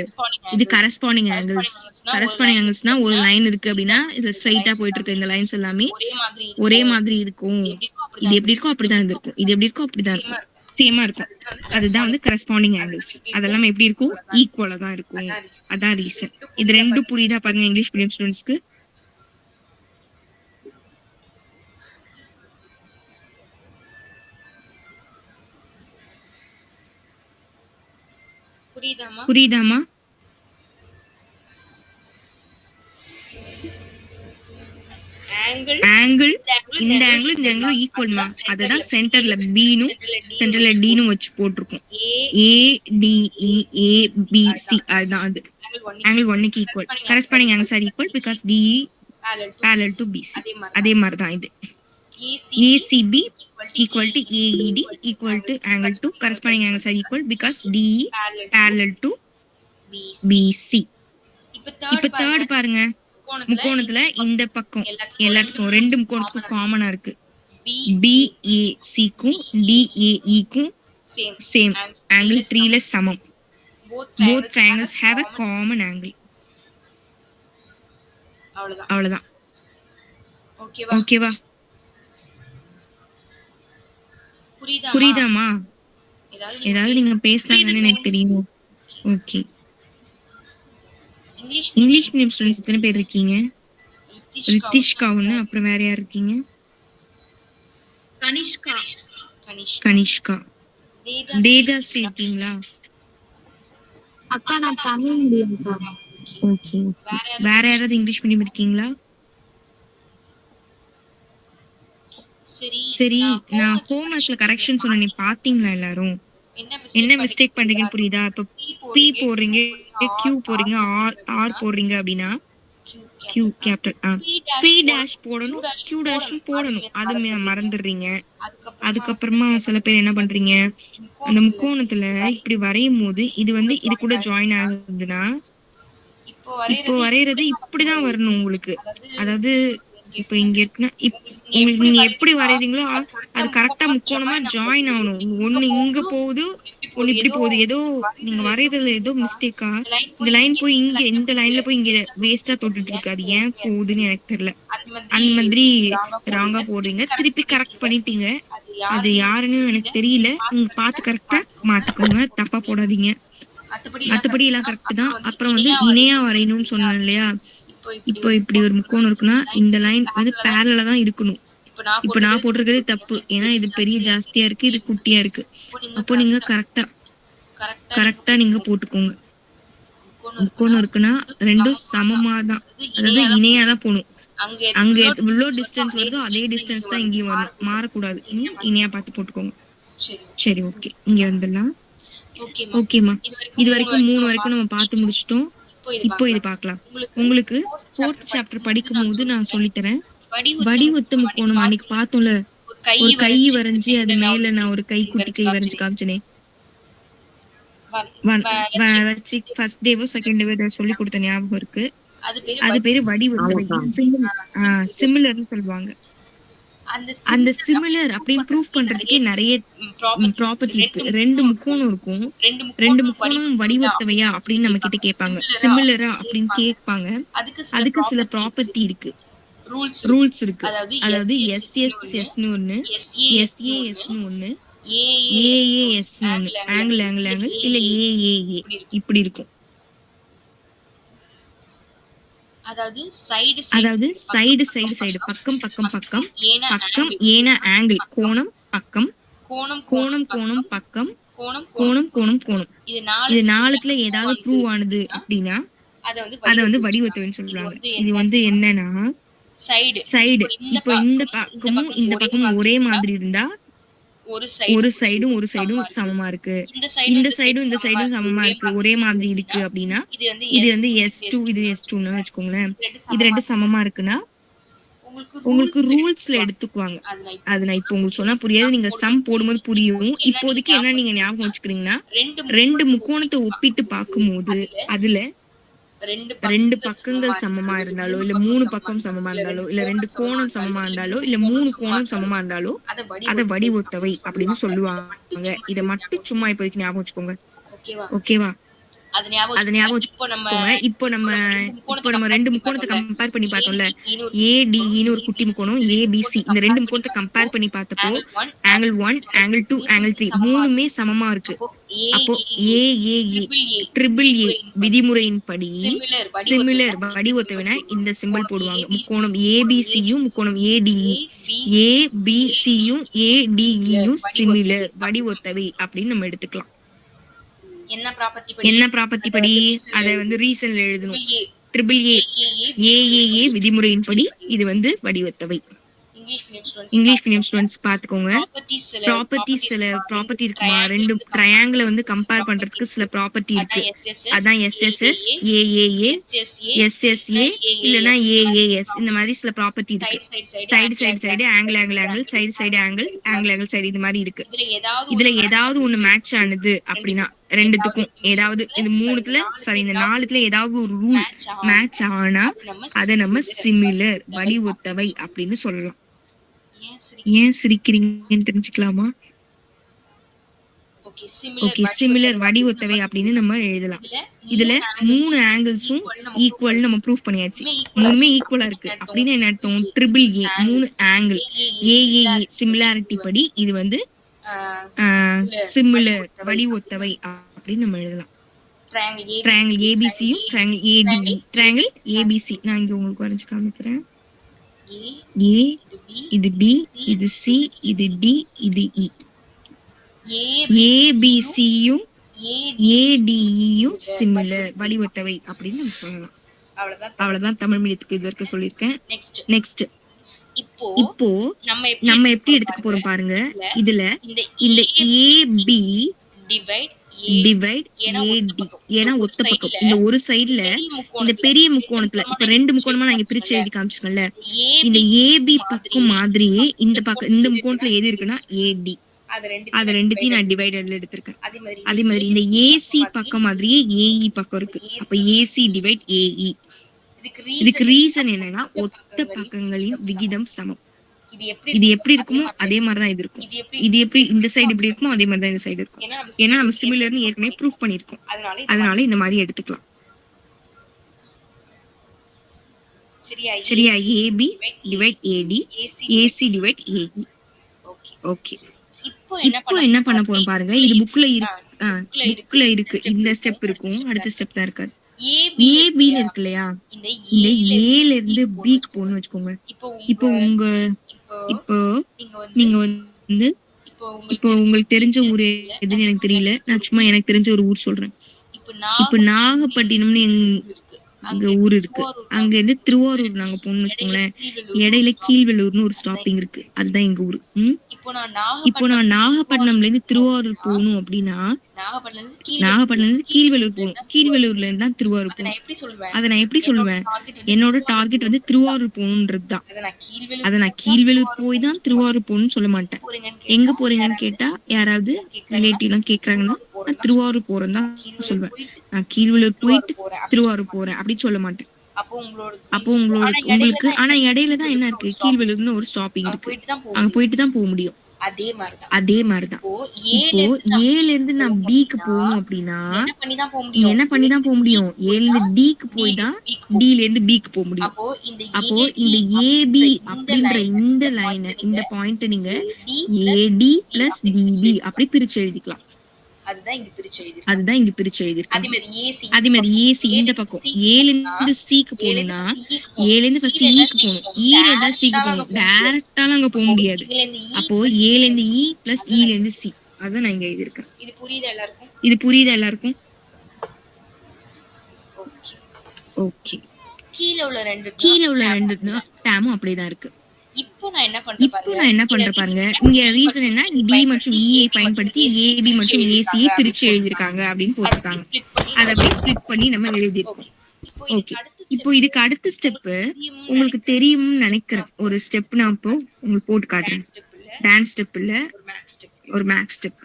Speaker 3: இது கரஸ்பாண்டிங் ஆங்கிள்ஸ். கரஸ்பாண்டிங் ஆங்கிள்ஸ்னா ஒரு லைன் இருக்கு அப்படின்னா இது ஸ்ட்ரைட்டா போயிட்டு இருக்கு. இந்த லைன்ஸ் எல்லாமே ஒரே மாதிரி இருக்கும். இது எப்படி இருக்கோ அப்படிதான் இது இருக்கும். இது எப்படி இருக்கோ அப்படிதான் இருக்கும். சேமா இருக்கும். அதுதான் வந்து கரஸ்பாண்டிங் ஆங்கிள்ஸ். அதெல்லாம் எப்படி இருக்கும்? ஈக்குவலா தான் இருக்கும். அதான் ரீசன். இது ரெண்டும் புரியுதா பாருங்க இங்கிலீஷ் மீடியம் ஸ்டூடெண்ட்ஸ்க்கு. புரியுதாமா? ஆங்கிள் இந்த ஆங்கிளும் ஈக்குவல்மா. அதுதான் சென்டர்ல B-னும் சென்டர்ல D-னும் வச்சு போட்டிருக்கோம். ADE ABC அதுதான் அது. ஆங்கிள் 1க்கு equal. Corresponding angles R equal because DE parallel to BC. அதே மாதிரி தான் இது. ACB equal to AED equal to angle 2. Corresponding angles are equal because DE parallel to BC. இப்ப தேர்ட் பாருங்க. முக்கோணத்துல இந்த பக்கம் எல்லாத்துக்கும் ரெண்டு முக்கோணத்துக்கும் காமனா இருக்கு. BAC-க்கும் DAE-க்கும் சேம் ஆங்கிள் 3ல சமம். Both triangles have a common angle.
Speaker 4: அவ்வளவுதான்.
Speaker 3: அவ்வளவுதான்.
Speaker 4: ஓகேவா?
Speaker 3: ஓகேவா?
Speaker 4: புரியுதாமா?
Speaker 3: புரியுதாமா?
Speaker 4: ஏதாவது
Speaker 3: ஏதாவது நீங்க பேசினாங்கன்னு எனக்கு தெரியும். ஓகே. இங்கிலீஷ் மீடியம் ஸ்டூடெண்ட்ஸ் எத்தனை பேர் இருக்கீங்க? ரித்திஷ்கா ஒண்ணு, அப்புறம் வேற யார் இருக்கீங்க? கனிஷ்கா. தேஜாஸ்ரீ இருக்கீங்களா?
Speaker 2: அக்கா நான் தமிழ் மீடியம்க்கா.
Speaker 3: ஓகே. வேற யாராவது இங்கிலீஷ் மீடியம் இருக்கீங்களா? சரி, நான் ஹோம்ஒர்க்ல கரெக்ஷன் சொன்னேன், நீ பாத்தீங்களா எல்லாரும்? என்ன மிஸ்டேக் பண்றீங்கன்னு புரியுதா? இப்ப பி போடுறீங்க, கியூ போடுறீங்க, ஆர் போடுறீங்க அப்படின்னா கியூ கேபிட்டல் பி டேஷ் போடணும், கியூ டேஷும் போடணும். அது மறந்துடுறீங்க. அதுக்கப்புறமா சில பேர் என்ன பண்றீங்க, அந்த முக்கோணத்துல இப்படி வரையும் போது இது கூட ஜாயின் ஆகுதுன்னா இப்போ வரைகிறது இப்படிதான் வரணும் உங்களுக்கு. அதாவது இப்போ இங்க இருக்குன்னா உங்களுக்கு நீங்க எப்படி வரைறீங்களோ அது கரெக்டா முக்கோணமா ஜாயின் ஆகணும். ஒண்ணு இங்க போகுது, ஒண்ணு இப்படி போகுது. ஏதோ நீங்க வரைறதுல ஏதோ மிஸ்டேக்கா, இந்த லைன் போய் இங்க, இந்த லைன்ல போய் இங்க வேஸ்டா தொட்டுட்டு இருக்கு. அது ஏன் போகுதுன்னு எனக்கு தெரியல. அந்த மாதிரி ராங்கா போடுறீங்க. திருப்பி கரெக்ட் பண்ணிட்டீங்க. அது யாருன்னு எனக்கு தெரியல. நீங்க பார்த்து கரெக்டா மாத்திக்கோங்க, தப்பா போடாதீங்க. மற்றபடி எல்லாம் கரெக்ட் தான். அப்புறம் இணையா வரையணும்னு சொன்னேன் இல்லையா? இப்போ இப்படி ஒரு முக்கோணம் இருக்குன்னா இந்த லைன் பேரலா தான் இருக்கணும். இப்ப நான் போட்டிருக்கிறது தப்பு, ஏன்னா இது பெரிய ஜாஸ்தியா இருக்கு, இது குட்டியா இருக்கு. அப்போ நீங்க கரெக்டா நீங்க போட்டுக்கோங்க. முக்கோணம் இருக்குன்னா ரெண்டும் சமமா தான், அதாவது இணையா தான் போகணும். அங்க எவ்வளோ டிஸ்டன்ஸ் வருதோ அதே டிஸ்டன்ஸ் தான் இங்கேயும் வரணும், மாறக்கூடாது. இணையா பார்த்து போட்டுக்கோங்க. சரி, ஓகே. இங்க வந்துடலாம். ஓகேம்மா, இது வரைக்கும் 3 வரைக்கும் நம்ம பார்த்து முடிச்சிட்டோம். இப்போ இது பார்க்கலாம். உங்களுக்கு 4th சாப்டர் படிக்கும் போது நான் சொல்லித்தரேன். வடிவத்து முக்கோணம் அன்னைக்கு பார்த்தோம்ல, ஒரு கை வரைஞ்சி அது மேல நான் ஒரு குட்டி கை வரைஞ்சு காமிச்சனே, வச்சு ஃபர்ஸ்ட் டேவோ செகண்ட் டேவோ சொல்லி கொடுத்த ஞாபகம் இருக்கு. அது பேரு வடிவத்து, சிமிலர்னு சொல்லுவாங்க. அந்த சிமிலர் அப்படின்னு ப்ரூஃப் பண்றதுக்கே நிறைய ப்ராப்பர்ட்டி இருக்கு. 2 முக்கோணம் இருக்கும், 2 முக்கோணம் வடிவத்தவையா அப்படின்னு நம்ம கிட்ட கேட்பாங்க. சிமிலரா அப்படின்னு கேட்பாங்க. அதுக்கு சில ப்ராப்பர்ட்டி இருக்கு, ரூல்ஸ் இருக்கு. அதாவது எஸ்எஸ்எஸ்னு ஒண்ணு, எஸ்ஏஎஸ்னு ஒண்ணு, ஏஏஎஸ்னு ஒண்ணு, ஆங்கிள் இல்ல ஏஏஏ இப்படி இருக்கும். அதாவது சைடு பக்கம் ஏன ஆங்கிள் கோணம் பக்கம், கோணம் பக்கம், கோணம். இது 4த்துல ஏதாவது ப்ரூவ் ஆனது அப்படின்னா அத வடிவத்துவன்னு சொல்றாங்க. இது என்னன்னா சைடு. இப்போ இந்த பக்கமும் ஒரே மாதிரி இருந்தா ஒரு சைடும் சமமா இருக்கு, இந்த சைடும் சமமா இருக்கு, ஒரே மாதிரி இருக்கு அப்படின்னா இது S2, இது S2ன்னு வச்சுக்கோங்களேன். இது 2 சமமா இருக்குன்னா உங்களுக்கு ரூல்ஸ்ல எடுத்துக்குவாங்க. அது நான் இப்போ உங்களுக்கு சொன்னா புரியாது, நீங்க சம் போடும்போது புரியும். இப்போதைக்கு என்ன நீங்க ஞாபகம் வச்சுக்கிறீங்கன்னா, 2 முக்கோணத்தை ஒப்பிட்டு பார்க்கும்போது அதுல 2 பக்கங்கள் சமமா இருந்தாலோ, இல்ல 3 பக்கம் சமமா இருந்தாலோ, இல்ல 2 கோணம் சமமா இருந்தாலோ, இல்ல 3 கோணம் சமமா இருந்தாலோ அத வடிவொத்தவை அப்படின்னு சொல்லுவாங்க. இத மட்டும் சும்மா இப்போதைக்கு ஞாபகம் வச்சுக்கோங்க. ஓகேவா? அது ஞாபகம் வச்சுக்கோங்க. இப்போ நம்ம 2 முக்கோணத்தை கம்பேர் பண்ணி பார்த்தோம்ல, ஏடிஇன்னு ஒரு குட்டி முக்கோணம், ஏபிசி, இந்த 2 முக்கோணத்தை கம்பேர் பண்ணி பார்த்தப்போ ஆங்கிள் 1, ஆங்கிள் 2, ஆங்கிள் 3 மூணுமே சமமா இருக்கு. அப்போ ஏஏஏ ட்ரிபிள் ஏ விதிமுறையின்படி சிமிலர் வடிவத்தவினா இந்த சிம்பிள் போடுவாங்க. முக்கோணம் ஏபிசியும் முக்கோணம் ஏடிஇ, ஏபிசியும் ஏடிஇயும் சிமிலர் வடிவத்தவை அப்படின்னு நம்ம எடுத்துக்கலாம். என்ன ப்ராப்பர்ட்டி படி அத ரீசன்ல எழுதணும். ட்ரிபிள் ஏஏஏ விதிமுறையின்படி இது வடிவத்தவை. இங்கிலீஷ் மீடியம் ஸ்டூடெண்ட்ஸ் பாத்துக்கோங்க. சில ப்ராப்பர்ட்டி இருக்குமா, 2 ட்ரையாங்கிளை கம்பேர் பண்றதுக்கு சில ப்ராப்பர்ட்டி இருக்கு. அதான் எஸ்எஸ்எஸ், ஏஏஏ, எஸ்எஸ்ஏ இல்லைன்னா ஏஏஎஸ், இந்த மாதிரி சில ப்ராப்பர்ட்டி இருக்கு. Side angle, side angle side, இது மாதிரி இருக்கு. இதுல ஏதாவது ஒண்ணு மேட்ச் ஆனது அப்படின்னா, 2த்துக்கும் ஏதாவது, இந்த 3த்துல இந்த 4த்துல ஏதாவது ஒரு ரூல் மேட்ச் ஆனா அதை நம்ம சிமிலர் வடிவொத்தவை அப்படின்னு சொல்லலாம். ஏன் சிரிக்கிறீங்கன்னு தெரிஞ்சுக்கலாமா? ஓகே சிமிலர் வடிவொத்தவை அப்படின்னு நம்ம எழுதலாம். இதுல 3 ஆங்கிள்ஸும் ஈக்குவல் நம்ம ப்ரூஃப் பண்ணியாச்சு. மூணுமே ஈக்குவலா இருக்கு அப்படின்னு என்ன அர்த்தம்? Triple A 3 angle AAA similarity படி இது வந்து சிமிலர் வடிவொத்தவை அப்படின்னு நம்ம எழுதலாம். ட்ரையாங்கிள் ஏபிசியும் ட்ரையாங்கிள் ஏடி ட்ரையாங்கிள் ஏபிசி நான் இங்க உங்களுக்கு வரைஞ்சு காமிக்கிறேன். ஏ இது பி இது சி இது டி இது இ. ஏபிசியும் ஏடியும் சிமிலர் வடிவொத்தவை அப்படின்னு நம்ம சொல்லலாம். அவ்வளவுதான் தமிழ் மீடியத்துக்கு இது வரைக்கும் சொல்லியிருக்கேன். நெக்ஸ்ட் இப்போ நம்ம எப்படி எடுத்துக்க போறோம் பாருங்க. இதுல இந்த ஏபி டிவைட் ஏடி ஏன்னா ஒத்த பக்கம் இந்த ஒரு சைடுல இந்த பெரிய முக்கோணத்துல இப்ப 2 முக்கோணமா நான் இங்க பிரிச்சு எழுதி காமிச்சிருக்கேன்ல. இந்த ஏபி பக்கம் மாதிரியே இந்த பக்கம் இந்த முக்கோணத்துல எது இருக்குன்னா ஏடி அது ரெண்டுத்தையும் நான் டிவைடர்ல எடுத்திருக்கேன். அதே மாதிரி இந்த ஏசி பக்கம் மாதிரியே ஏஇ பக்கம் இருக்கு. அப்ப ஏசி டிவைட் ஏஇ. இதுக்கு ரீசன் என்னன்னா ஒத்த பக்கங்களின் விகிதம் சமம். இது எப்படி இருக்குமோ அதே மாதிரிதான் இது இருக்கும். இது எப்படி இந்த சைடு இப்படி இருக்குமோ அதே மாதிரிதான் இந்த சைடு இருக்கும். ஏன்னா நம்ம சிமிலர்னு ஏற்கனவே ப்ரூஃப் பண்ணிருக்கோம். அதனால இந்த மாதிரி எடுத்துக்கலாம். சரியா? ஏபி டிவைட் ஏடி ஏசி டிவைட் ஏஇ. ஓகே இப்போ என்ன பண்ண போறோம் பாருங்க. இது புக்ல இருக்கு இந்த ஸ்டெப் இருக்கும். அடுத்த ஸ்டெப் தான் இருக்காது. ஏபின்னு இருக்கு இல்லையா? இந்த ஏல இருந்து பிக்கு போகணும்னு வச்சுக்கோங்க. இப்போ இப்போ நீங்க வந்து இப்போ உங்களுக்கு தெரிஞ்ச ஊர் எதுன்னு எனக்கு தெரியல. நான் சும்மா எனக்கு தெரிஞ்ச ஒரு ஊர் சொல்றேன். இப்போ நாகப்பட்டினம்னு அங்க ஊர் இருக்கு. அங்க இருந்து திருவாரூர் நாங்க போகணும்னு வச்சுக்கோங்களேன். இடையில கீழ்வெள்ளூர்னு ஒரு ஸ்டாப்பிங் இருக்கு. அதுதான் எங்க ஊரு. இப்போ நான் நாகப்பட்டினம்ல இருந்து திருவாரூர் போகணும் அப்படின்னா நாகப்பட்டினம் இருந்து கீழ்வெள்ளூர் போகணும். கீழ்வெள்ளூர்ல இருந்து தான் திருவாரூர் போகணும். அதை நான் எப்படி சொல்லுவேன்? என்னோட டார்கெட் வந்து திருவாரூர் போகணுன்றது தான். அதை நான் கீழ்வெள்ளூர் போய் தான் திருவாரூர் போகணும்னு சொல்ல மாட்டேன். எங்க போறீங்கன்னு கேட்டா யாராவது ரிலேட்டிவ் எல்லாம் கேக்குறாங்கன்னா நான் திருவாரூர் போறேன்னு தான் சொல்லுவேன். நான் கீழ்வெள்ளூர் போயிட்டு திருவாரூர் போறேன் அப்படின்னு சொல்ல மாட்டேன். அப்போ உங்களுக்கு ஆனா இடையில தான் என்ன இருக்கு? கீழ்வெள்ளூர்னு ஒரு ஸ்டாப்பிங் இருக்கு. அங்க போயிட்டு தான் போக முடியும். அதே மாதிரிதான் இப்போ ஏல இருந்து நான் பிக்கு போகணும் அப்படின்னா என்ன பண்ணி தான் போக முடியும்? ஏல இருந்து டிக்கு போய் தான் டில இருந்து பிக்கு போக முடியும். அப்போ இந்த ஏபி அப்படின்ற இந்த லைன் இந்த பாயிண்ட் நீங்க ஏடி பிளஸ் டிபி அப்படி பிரிச்சு எழுதிக்கலாம். அதுதான் இங்க பிரிச்சு எழுதிருக்கேன். அதே மாதிரி ஏசி இந்த பக்கம் ஏல இருந்து சிக்கு போகணும்னா ஏல இருந்து ஃபர்ஸ்ட் ஈக்கு போகணும். ஈல இருந்தா சிக்கு போகணும். டைரக்டாலாம் அங்க போக முடியாது. அப்போ ஏல இருந்து இ பிளஸ் ஈல இருந்து சி அதான் நான் இங்க எழுதிருக்கேன். இது புரியுதா எல்லாருக்கும்? ஓகே. கீழே உள்ள ரெண்டு டேமும் அப்படியேதான் இருக்கு. இப்போ நான் என்ன பண்றேன் பாருங்க. இங்க ரீசன் என்ன? டி மற்றும் இஐ பயன்படுத்தி ஏபி மற்றும் ஏசியை பிரிச்சு எழுதிருக்காங்க அப்படின்னு போட்டிருக்காங்க. அதை அப்படியே ஸ்பிளிட் பண்ணி நம்ம எழுதிருக்கோம். ஓகே. இப்போ இதுக்கு அடுத்த ஸ்டெப் உங்களுக்கு தெரியும்னு நினைக்கிறேன். ஒரு ஸ்டெப் நான் இப்போ உங்களுக்கு போட்டு காட்டுறேன். டான்ஸ் ஸ்டெப் இல்ல, ஒரு மேக்ஸ் ஸ்டெப்.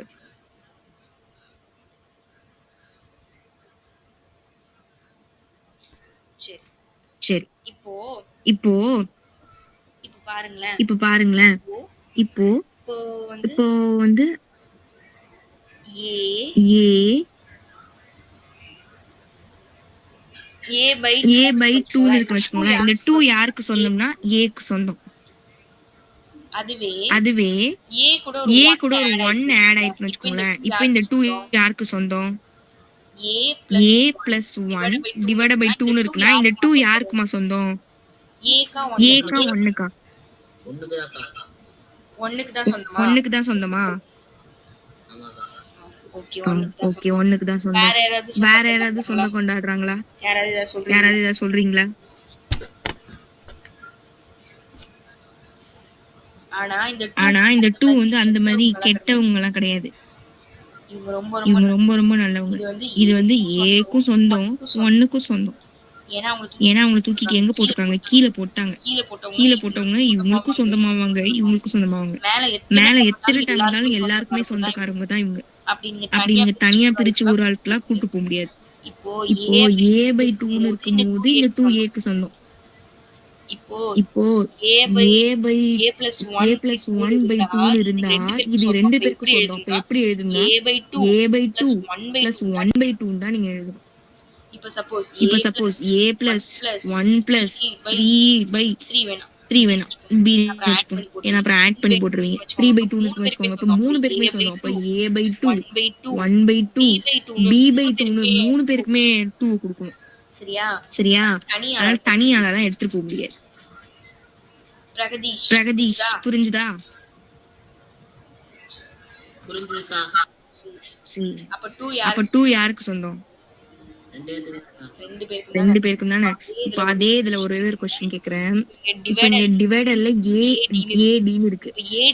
Speaker 3: சரி இப்போ பாருங்களேன். இப்போ வந்து A by 2 இருக்கு வச்சுக்கோங்களேன். இந்த 2 யாருக்கு சொந்தம்னா ஏக்கு சொந்தம். அதுவே A கூட ஒரு 1 ஆட் ஆயிருக்கு வச்சுக்கோங்களேன். இப்போ இந்த 2 யாருக்கு சொந்தம்? A plus 1 divided by 2 இருக்குன்னா இந்த 2 யாருக்குமா சொந்தம்? ஏக்கா 1க்கா? 1க்கு தான் சொந்தமா? ஓகே 1க்கு தான் சொந்தம். வேற யாராவது சொந்தம் கொண்டாடுறாங்களா? யாராவது ஏதாவது சொல்றீங்களா? ஆனா இந்த 2 வந்து அந்த மாதிரி கெட்டவங்க எல்லாம் கிடையாது. இவங்க ரொம்ப ரொம்ப நல்லவங்க. இது வந்து ஏக்கும் சொந்தம் 1க்கும் சொந்தம். ஏன்னா அவங்க தூக்கி எங்க போட்டிருக்காங்க? கீழே போட்டாங்க. கீழே போட்டவங்க இவங்களுக்கும் சொந்தமாவாங்க, இவங்களுக்கும் சொந்தமாவாங்க. மேல எத்தனை டைம் இருந்தாலும் எல்லாருக்குமே சொந்தக்காரவங்க தான் இவங்க. அப்படி இங்க தனியா பிரிச்சு ஒரு ஆளுக்கெல்லாம் கூட்டு போக முடியாது. இப்போ A by 2 இருக்கும் போது இந்த 2 ஏக்கு சொந்தம். இப்போ
Speaker 4: a by
Speaker 3: a by
Speaker 4: a plus
Speaker 3: a
Speaker 4: 1
Speaker 3: plus 1 by 2 இருந்தா இது ரெண்டு பேருக்கு சொந்தம். அப்ப எப்படி எழுதுனா
Speaker 4: a by 2
Speaker 3: a by 2
Speaker 4: plus 1 by
Speaker 3: plus
Speaker 4: 2
Speaker 3: 1 by 2 தான் நீங்க எழுதணும்.
Speaker 4: இப்போ சப்போஸ்
Speaker 3: இப்போ suppose a plus 1 plus 3 by
Speaker 4: 3 வேணாம்
Speaker 3: 3 வேணாம் b வச்சுக்கோங்க. ஏன்னா அப்புறம் ஆட் பண்ணி போட்டுருவீங்க. 3 by 2 னு வச்சுக்கோங்க. அப்ப மூணு பேருக்குமே சொந்தம். அப்ப a by 2
Speaker 4: 1 by 2
Speaker 3: 1 by 2 b by 2 னு
Speaker 4: பேருக்குமே
Speaker 3: மூணு பேருக்குமே 2 கொடுக்கணும். சரியா? அதனால தனியால தான் எடுத்துட்டு போக முடியாது. பிரகதீஷ் புரிஞ்சுதா?
Speaker 5: புரிஞ்சுக்கா.
Speaker 3: சரி.
Speaker 4: அப்ப
Speaker 3: 2 யாருக்கு சொந்தம்? ரெண்டு பேருக்கும் தானே. இப்ப அதே இதுல ஒரே ஒரு கொஸ்டின் கேக்குறேன். இப்ப இங்க டிவைடர்ல ADன்னு இருக்கு.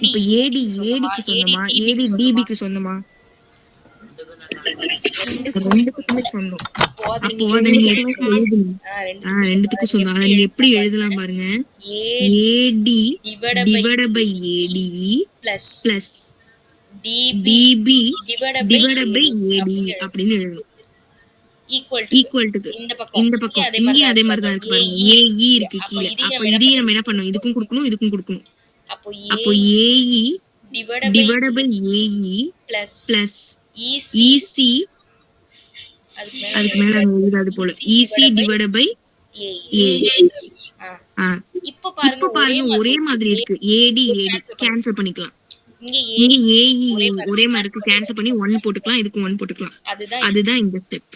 Speaker 3: இப்ப AD ADக்கு சொந்தமா AD DBக்கு சொந்தமா? ரெண்டுத்துக்குமே சொந்தம். அப்போ அதை நீங்க எப்படி எழுதணும்? ரெண்டுத்துக்கும் சொந்தம். அதை நீங்க எப்படி எழுதலாம் பாருங்க. AD divided by AD plus DB divided by AD அப்படின்னு எழுதணும். ஈக்குவல் டு இந்த பக்கம் இங்கேயும் அதே மாதிரி தான் இருக்கு பாருங்க. AE இருக்கு கீழே. அப்ப இதையும் நம்ம என்ன பண்ணணும்? இதுக்கும் கொடுக்கணும் இதுக்கும் கொடுக்கணும். அப்போ AE divided by AE plus EC அதுக்கு மேல எழுதாது போல EC divided by AE. இப்போ பாருங்க ஒரே மாதிரி இருக்கு. AD கேன்சல் பண்ணிக்கலாம். இங்க AE ஒரே மாதிரி இருக்கு. கேன்சல் பண்ணி 1 போட்டுக்கலாம். இதுக்கு 1 போட்டுக்கலாம். அதுதான் இந்த ஸ்டெப்.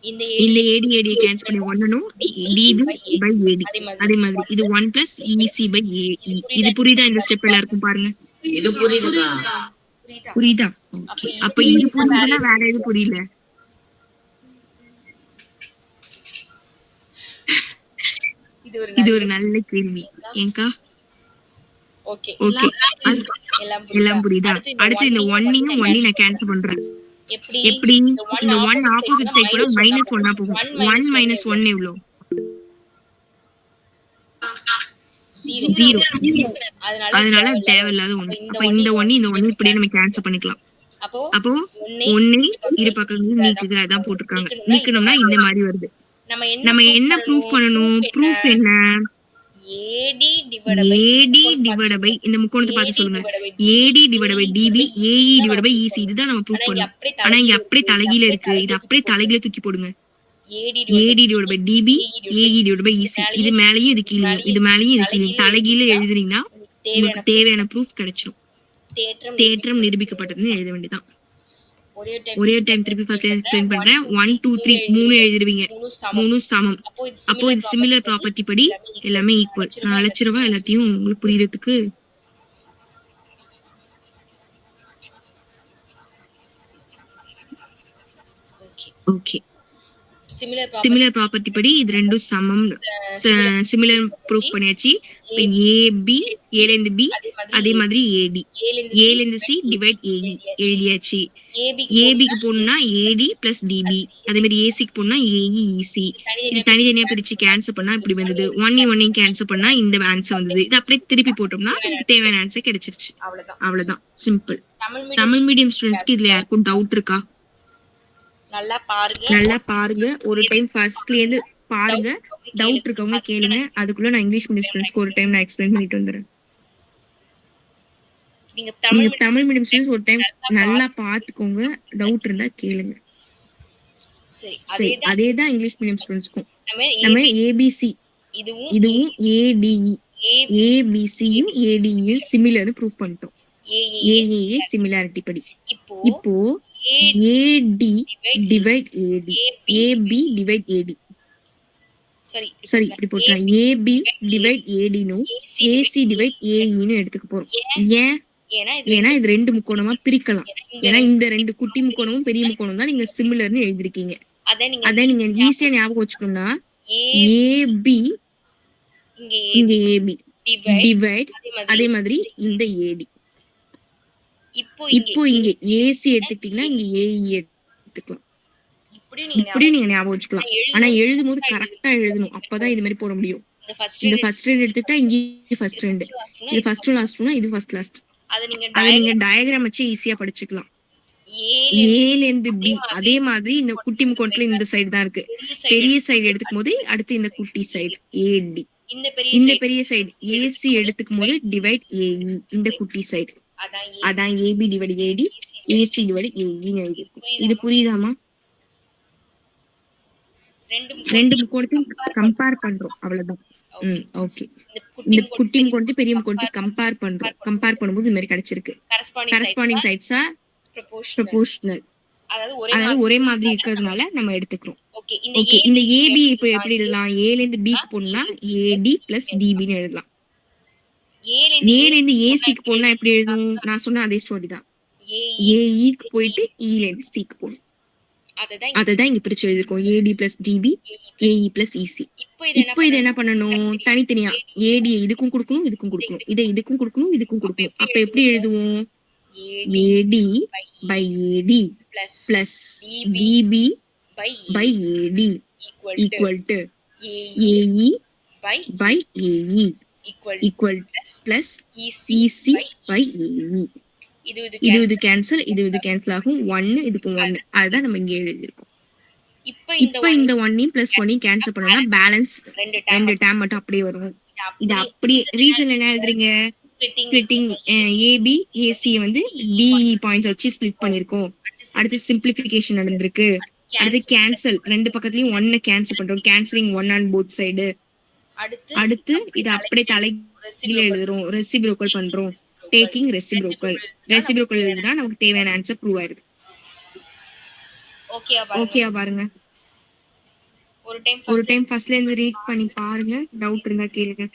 Speaker 3: இந்த AD கேன்சல் பண்ணி 1னும் DB by AD அதே மாதிரி இது 1 plus EC by AE. இது புரியுதா? இந்த ஸ்டெப் எல்லாருக்கும் பாருங்க.
Speaker 5: இது புரியுதுக்கா.
Speaker 3: புரியுதா? அப்ப இது புரியுதுன்னா வேற எது புரியல? இது ஒரு நல்ல கேள்வி. ஏங்கா? ஓகே எல்லாம் புரியுதா? அடுத்து இந்த 1யும் 1 நான் கேன்சல் பண்றேன். எப்படி? இந்த 1 ஆப்போசிட் சைடு கூட -1 போகும். 1 minus 1 எவ்வளவு? 0. அதனால தேவையில்லாத 1. அப்ப இந்த 1 இந்த 1 இப்படியே நம்ம கேன்சல் பண்ணிக்கலாம். அப்போ 1 இரு பக்கங்களும் நீக்குது. அதான் போட்டிருக்காங்க. நீக்கணும்னா இந்த மாதிரி வருது. நம்ம என்ன ப்ரூஃப் பண்ணணும்? ப்ரூஃப் என்ன? AD divided by இந்த முக்கோணத்தை பார்த்து சொல்லுங்க. AD divided by DB AE divided by EC இதுதான் நம்ம ப்ரூஃப் பண்ணணும். ஆனா இங்க அப்படியே தலைகீழ இருக்கு. இது அப்படியே தலைகீழ தூக்கி போடுங்க. AD divided by DB AE divided by EC இது மேலயும் இது கீழயும் இது மேலயும் இது கீழயும் தலைகீழ எழுதுனீங்கன்னா உங்களுக்கு தேவையான ப்ரூஃப் கிடைச்சிடும். தேற்றம் நிரூபிக்கப்பட்டதுன்னு எழுத வேண்டியதான். ஒரே டைம் திருப்பி ஃபர்ஸ்ட் எக்ஸ்பிளைன் பண்றேன். 1 2 3 3 எழுதிருவீங்க. 3 சமம். அப்போ இது சிமிலர் ப்ராப்பர்ட்டி படி எல்லாமே ஈக்குவல். நான் அழைச்சிருவா எல்லாத்தையும் உங்களுக்கு புரியறதுக்கு. ஓகே. சிமிலர் ப்ராப்பர்ட்டி படி இது ரெண்டும் சமம். சிமிலர் ப்ரூஃப் பண்ணியாச்சு. இப்போ AB A ல இருந்து B அதே மாதிரி AD A ல இருந்து C டிவைட் AE எழுதியாச்சு. ABக்கு போகணும்னா AD plus DB அதே மாதிரி ACக்கு போகணும்னா AE EC இது தனித்தனியா பிரிச்சு கேன்சல் பண்ணா இப்படி வந்தது. 1 கேன்சல் பண்ணா இந்த ஆன்சர் வந்தது. இது அப்படியே திருப்பி போட்டோம்னா நமக்கு தேவையான ஆன்சர் கிடைச்சிருச்சு. அவ்வளவுதான். சிம்பிள். தமிழ் மீடியம் ஸ்டூடெண்ட்ஸ்க்கு இதுல யாருக்கும் டவுட் இருக்கா? நல்லா பாருங்க. ஒரு டைம் ஃபர்ஸ்ட்ல இருந்து பாருங்க. டவுட் இருக்கவங்க கேளுங்க. அதுக்குள்ள நான் இங்கிலீஷ் மீடியம் ஸ்டூடெண்ட்ஸ்க்கு ஒரு டைம் நான் எக்ஸ்பிளைன் பண்ணிட்டு வந்துறேன். நீங்க தமிழ் மீடியம் ஸ்டூடெண்ட்ஸ் ஒரு டைம் நல்லா பாத்துக்கோங்க. டவுட் இருந்தா கேளுங்க. சரி அதேதான் இங்கிலீஷ் மீடியம் ஸ்டூடெண்ட்ஸ்க்கும். நம்ம ABC இதுவும் ADE ABCயும் ADEயும் சிமிலர்னு ப்ரூஃப் பண்ணிட்டோம். AAA சிமிலாரிட்டி படி. இப்போ AD divide AD AB divide AD சரி இப்படி போட்டேன். AB divide AD னும் AC divide AE னு எடுத்துக்க போறோம். ஏன்னா இது ரெண்டு முக்கோணமா பிரிக்கலாம். ஏன்னா இந்த ரெண்டு குட்டி முக்கோணமும் பெரிய முக்கோணம் தான் நீங்க சிமிலர்னு எழுதிருக்கீங்க. அத நீங்க ஈஸியா ஞாபகம் வச்சுக்கணும்னா AB இங்க AB divide அதே மாதிரி இந்த AD. இப்போ இங்க AC எடுத்துக்கிட்டீங்கன்னா இங்க AE எடுத்துக்கலாம். இப்படியும் நீங்க ஞாபகம் வச்சுக்கலாம். ஆனா எழுதும் போது கரெக்டா எழுதணும். அப்பதான் இது மாதிரி போட முடியும். இந்த ஃபர்ஸ்ட் ரெண்டு எடுத்துட்டா இங்க ஃபர்ஸ்ட் ரெண்டு இது ஃபர்ஸ்ட் லாஸ்ட்னா இது ஃபர்ஸ்ட் லாஸ்ட். அதை நீங்க டயக்ராம் வச்சு ஈஸியா படிச்சுக்கலாம். ஏல இருந்து பி. அதே மாதிரி இந்த குட்டி முக்கோணத்துல இந்த சைடு தான் இருக்கு. பெரிய சைடு எடுத்துக்கும் போது அடுத்து இந்த குட்டி சைடு ஏடி. இந்த பெரிய சைடு ஏசி எடுத்துக்கும் போது டிவைட் ஏஇ. இந்த குட்டி சைடு அதான் ஏபி டிவைட் ஏடி, ஏசி டிவைட் ஏஇன்னு எழுதிருக்கும். இது புரியுதாமா? ரெண்டு முக்கோணத்தையும் கம்பேர் பண்றோம், அவ்வளவுதான். ஓகே. இந்த குட்டி முக்கோணத்தை பெரிய முக்கோணத்தை கம்பேர் பண்றோம். கம்பேர் பண்ணும்போது இந்த மாதிரி கிடைச்சிருக்கு. Corresponding sides are proportional. அதாவது ஒரே மாதிரி இருக்கிறதுனால நம்ம எடுத்துக்கிறோம். ஓகே. இந்த ஏபி இப்போ எப்படி எழுதலாம்? ஏல இருந்து பிக்கு போனா ஏடி பிளஸ் டிபின்னு எழுதலாம். ஏல இருந்து ஏசிக்கு போனா எப்படி எழுதணும்? நான் சொன்ன அதே ஸ்டோரி தான். ஏஇக்கு போயிட்டு இல இருந்து சிக்கு போகணும். அததான் இங்க பிரிச்சு எழுதிருக்கோம். AD plus DB, AE plus EC. இப்போ இது என்ன பண்ணணும்? தனித்தனியா ஏடி இதுக்கும் கொடுக்கணும், இதுக்கும் கொடுக்கணும், இதை இதுக்கும் கொடுக்கணும், இதுக்கும் கொடுக்கணும். அப்ப எப்படி எழுதுவோம்? AD by AD plus DB by AD equal to AE by AE equal plus EC by AE. இது கேன்சல், இது கேன்சல் ஆகும். 1 இதுக்கு 1. அதுதான் நம்ம இங்க எழுதிருக்கோம். இப்போ இந்த 1 பிளஸ் 1 கேன்சல் பண்ணோம்னா பேலன்ஸ் 2 டேம் மட்டும் அப்படியே வரும். இது அப்படியே ரீசன் என்ன எழுதுறீங்க? ஸ்பிளிட்டிங் ஏபி ஏசி வந்து டிஇ பாயிண்ட்ஸ் வச்சு ஸ்பிளிட் பண்ணிருக்கோம். அடுத்து சிம்பிளிஃபிகேஷன் நடந்திருக்கு. அடுத்து கேன்சல், ரெண்டு பக்கத்துலயும் 1 கேன்சல் பண்றோம். Cancelling 1 on both side. அடுத்து இது அப்படியே தலைகீழ எழுதுறோம். ரெசிப்ரோக்கல் பண்றோம். டேக்கிங் ரெசிப்ரோக்கல் எழுதுனா நமக்கு தேவையான ஆன்சர் ப்ரூவ் ஆயிருக்கு. ஓகேயா பாருங்க. ஒரு டைம் ஃபர்ஸ்ட்ல இருந்து ரீட் பண்ணி பாருங்க. டவுட் இருந்தா கேளுங்க.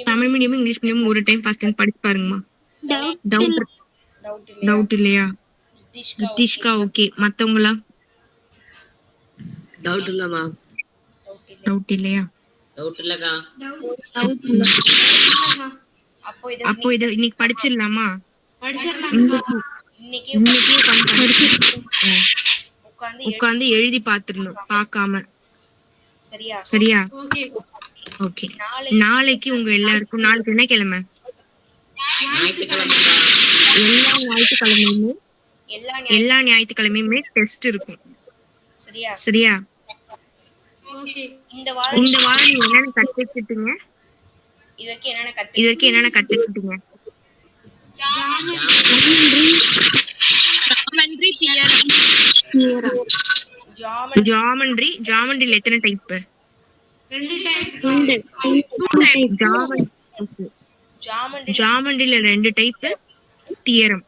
Speaker 3: தமிழ் மீடியம் இங்கிலீஷ் மீடியம் ஒரு டைம் ஃபர்ஸ்ட் டைம் படிச்சு பாருங்கம்மா. டவுட் இல்லையா? நிதிஷ்கா ஓகே. மத்தவங்களா?
Speaker 5: டவுட் இல்லமா.
Speaker 3: டவுட் இல்லையா?
Speaker 5: டவுட் இல்லக்கா.
Speaker 3: அப்போ இத இன்னைக்கு படிச்சிடலாமா? உட்காந்து எழுதி பாத்துடணும் பார்க்காம. சரியா? ஓகே. நாளைக்கு உங்க எல்லாருக்கும் நாளைக்கு என்ன கிழமை? எல்லா ஞாயிற்றுக்கிழமையுமே டெஸ்ட் இருக்கும். சரியா? இந்த வாரம் நீங்க என்னென்ன கத்துக்கிட்டீங்க? இதற்கு என்னென்ன கத்துக்கிட்டீங்க? ஜாமெண்ட்ரில எத்தனை டைப்? 2 ஜாமெண்ட்ரில 2 டைப். தியரம்.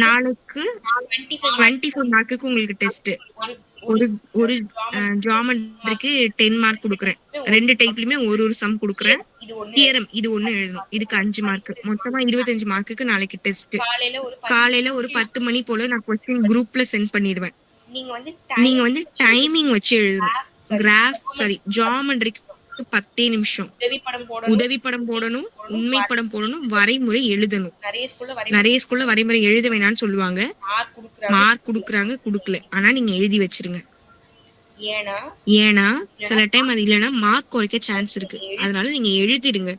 Speaker 3: நாளைக்கு 24 மார்க்குக்கு உங்களுக்கு டெஸ்ட். ஒரு ஜாமெண்ட்ரிக்கு 10 மார்க் கொடுக்குறேன். 2 டைப்லயுமே ஒரு சம் கொடுக்குறேன். தியரம் இது 1 எழுதணும். இதுக்கு 5 மார்க். மொத்தமா 25 மார்க்குக்கு நாளைக்கு டெஸ்ட். காலையில ஒரு 10 மணி போல நான் கொஸ்டின் குரூப்ல சென்ட் பண்ணிடுவேன். நீங்க வந்து டைமிங் வச்சு எழுதணும். ஜாமெண்ட்ரிக்கு 10 நிமிஷம். உதவி படம் போடணும், உண்மை படம் போடணும், வரைமுறை எழுதணும். நிறைய ஸ்கூல்ல வரைமுறை எழுத வேணாம்னு சொல்லுவாங்க. மார்க் குடுக்குறாங்க, குடுக்கல. ஆனா நீங்க எழுதி வச்சிருங்க. ஏன்னா சில டைம் அது இல்லைன்னா மார்க் குறைக்க சான்ஸ் இருக்கு. அதனால நீங்க எழுதிடுங்க.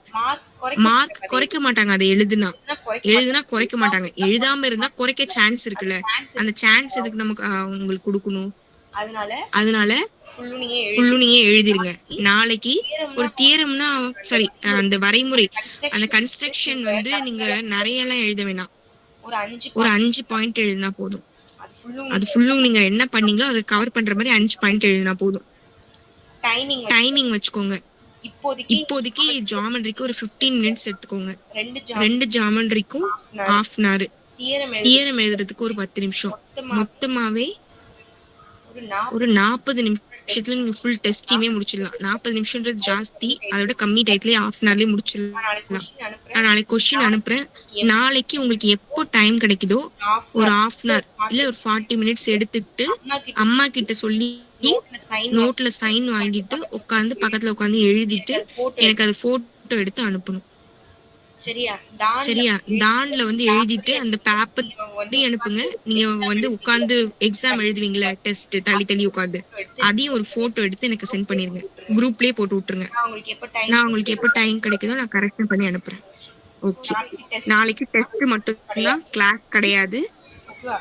Speaker 3: மார்க் குறைக்க மாட்டாங்க. அதை எழுதுனா குறைக்க மாட்டாங்க. எழுதாம இருந்தா குறைக்க சான்ஸ் இருக்குல்ல. அந்த சான்ஸ் எதுக்கு நமக்கு உங்களுக்கு கொடுக்கணும்? அதனால ஃபுல்லும் நீங்க எழுதிருங்க. நாளைக்கு ஒரு தியரம்னா அந்த வரைமுறை, அந்த கன்ஸ்ட்ரக்ஷன் வந்து நீங்க நிறைய எல்லாம் எழுத வேணாம். ஒரு 5 பாயிண்ட் எழுதினா போதும். அது ஃபுல்லும் நீங்க என்ன பண்ணீங்களோ அதை கவர் பண்ற மாதிரி 5 பாயிண்ட் எழுதினா போதும். டைமிங் வச்சுக்கோங்க. இப்போதைக்கு ஜாமெண்ட்ரிக்கு ஒரு 15 மினிட்ஸ் எடுத்துக்கோங்க. 2 ஜாமெண்ட்ரிக்கும் 1/2 an hour. தியரம் எழுதுறதுக்கு ஒரு 10 நிமிஷம். மொத்தமாவே ஒரு 40 நிமிஷத்துல நீங்க ஃபுல் டெஸ்டையுமே முடிச்சிடலாம். 40 நிமிஷம்ன்றது ஜாஸ்தி. அதோட கம்மி டைத்லயே 1/2 an hourலயே முடிச்சிடலாம். நான் நாளைக்கு கொஸ்டின் அனுப்புறேன். நாளைக்கு உங்களுக்கு எப்போ டைம் கிடைக்குதோ ஒரு 1/2 an hour இல்ல ஒரு 40 மினிட்ஸ் எடுத்துட்டு அம்மா கிட்ட சொல்லி நோட்ல சைன் வாங்கிட்டு பக்கத்துல உட்காந்து எழுதிட்டு எனக்கு அது போட்டோ எடுத்து அனுப்பணும். சரியா? டான்ல வந்து எழுதிட்டு அந்த பேப்பர் அனுப்புங்க. நீங்க வந்து உட்கார்ந்து எக்ஸாம் எழுதுவீங்களா, டெஸ்ட் தள்ளி உட்காந்து, அதையும் ஒரு போட்டோ எடுத்து எனக்கு சென்ட் பண்ணிருங்க. குரூப்லயே போட்டு விட்டுருங்க. நான் உங்களுக்கு எப்போ டைம் கிடைக்குதோ நான் கரெக்ஷன் பண்ணி அனுப்புறேன். ஓகே.
Speaker 4: நாளைக்கு டெஸ்ட்
Speaker 3: நாளைக்கு டெஸ்ட் மட்டும்தான், கிளாஸ் கிடையாது.
Speaker 4: ஓகேவா?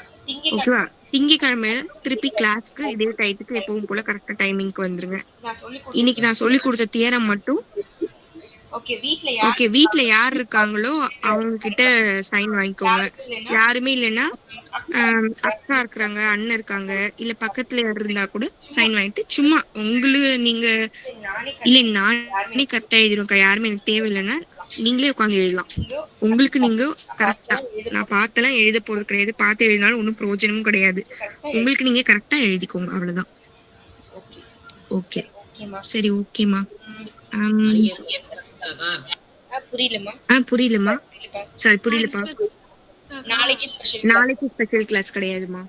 Speaker 3: ஓகேவா? திங்கக்கிழமை திருப்பி கிளாஸ்க்கு இதே டைத்துக்கு எப்பவும் போல கரெக்டா டைமிங்க்கு வந்துருங்க.
Speaker 4: நான் சொல்லி
Speaker 3: இன்னைக்கு நான் சொல்லி கொடுத்த தியரம் மட்டும்
Speaker 4: ஓகே வீட்ல
Speaker 3: ஓகே, வீட்ல யார் இருக்காங்களோ அவங்க கிட்ட சைன் வாங்கிக்கோங்க. யாருமே இல்லைன்னா அக்கா இருக்கிறாங்க, அண்ணன் இருக்காங்க, இல்ல பக்கத்துல யார் இருந்தா கூட சைன் வாங்கிட்டு சும்மா உங்களுக்கு நீங்க இல்ல நானே கரெக்டா எழுதிருக்கா, யாருமே எனக்கு தேவையில்லைன்னா நீங்களே உட்காந்து எழுதலாம். உங்களுக்கு நீங்க கரெக்டா, நான் பார்த்தெல்லாம் எழுத போறது கிடையாது, பார்த்து எழுதினாலும் ஒன்றும் பிரயோஜனமும் கிடையாது. உங்களுக்கு நீங்க கரெக்டா எழுதிக்கோங்க, அவ்வளவுதான். ஓகே சரி, ஓகேம்மா.
Speaker 4: புரியலமா
Speaker 3: புரியலம்மா. சரி, புரியலப்பா.
Speaker 4: நாளைக்கு
Speaker 3: ஸ்பெஷல் கிளாஸ் கிடையாதுமா.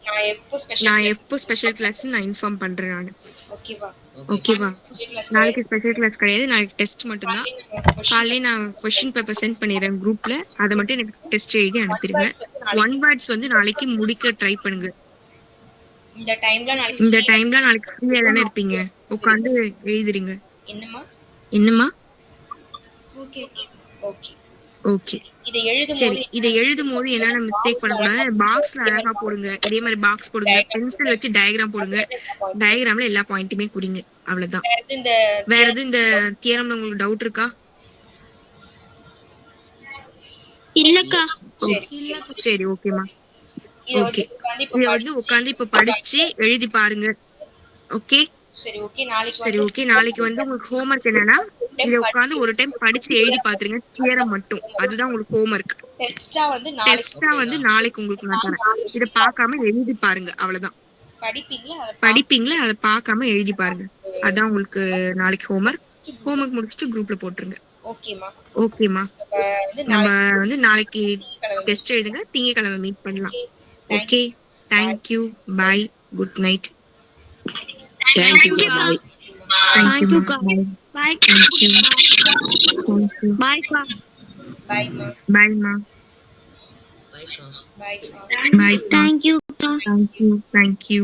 Speaker 3: நான் எப்போ ஸ்பெஷல் கிளாஸ் நான் இன்ஃபார்ம் பண்றேன் நான். ஓகேவா? நாளைக்கு ஸ்பெஷல் கிளாஸ் கிடையாது, நாளைக்கு டெஸ்ட் மட்டும்தான். காலையில நான் கொஸ்டின் பேப்பர் சென்ட் பண்ணிடுறேன் குரூப்ல, அதை மட்டும் எனக்கு டெஸ்ட் எழுதி அனுப்பிடுங்க. ஒன் வேர்ட்ஸ் வந்து நாளைக்கு முடிக்க ட்ரை பண்ணுங்க. இந்த டைம்ல நாளைக்கு ஃப்ரீயா தானே இருப்பீங்க, உட்காந்து எழுதுறீங்க. என்னம்மா? ஓகே சரி. இதை எழுதும் போது என்னென்ன மிஸ்டேக் பண்ணக்கூடாது, பாக்ஸ்ல அழகா போடுங்க. இதே மாதிரி பாக்ஸ் போடுங்க, பென்சில் வச்சு டயக்ராம் போடுங்க. டயக்ராம்ல எல்லா பாயிண்ட்டுமே குறிங்க, அவ்வளவுதான். வேற எதுவும் இந்த தியரம்ல உங்களுக்கு டவுட் இருக்கா?
Speaker 1: இல்லக்கா.
Speaker 3: சரி, ஓகேம்மா. ஓகே, இதை வந்து உட்காந்து இப்ப படிச்சு எழுதி பாருங்க. ஓகே சரி, ஓகே. நாளைக்கு வந்து உங்களுக்கு ஹோம்ஒர்க் என்னன்னா, இதை உட்காந்து ஒரு டைம் படிச்சு எழுதி பாத்துருங்க, தியரம் மட்டும். அதுதான் உங்களுக்கு ஹோம்ஒர்க். டெஸ்டா வந்து நாளைக்கு உங்களுக்கு நான் தரேன். இதை பார்க்காம எழுதி பாருங்க, அவ்வளவுதான். படிப்பீங்களா, அதை பார்க்காம எழுதி பாருங்க, அதான் உங்களுக்கு நாளைக்கு ஹோம்ஒர்க் முடிச்சுட்டு குரூப்ல போட்டுருங்க. ஓகேம்மா. நம்ம வந்து நாளைக்கு டெஸ்ட் எழுதுங்க, திங்கக்கிழமை மீட் பண்ணலாம். ஓகே, தேங்க்யூ, பாய், குட் நைட்.
Speaker 2: தேங்க்யூ. பாய்.
Speaker 1: தேங்க்யூக்கா. பாய். பாய்க்கா.
Speaker 3: பாய்மா.
Speaker 5: Bye.
Speaker 3: பாய்.
Speaker 1: தேங்க்யூக்கா.
Speaker 3: தேங்க்யூ.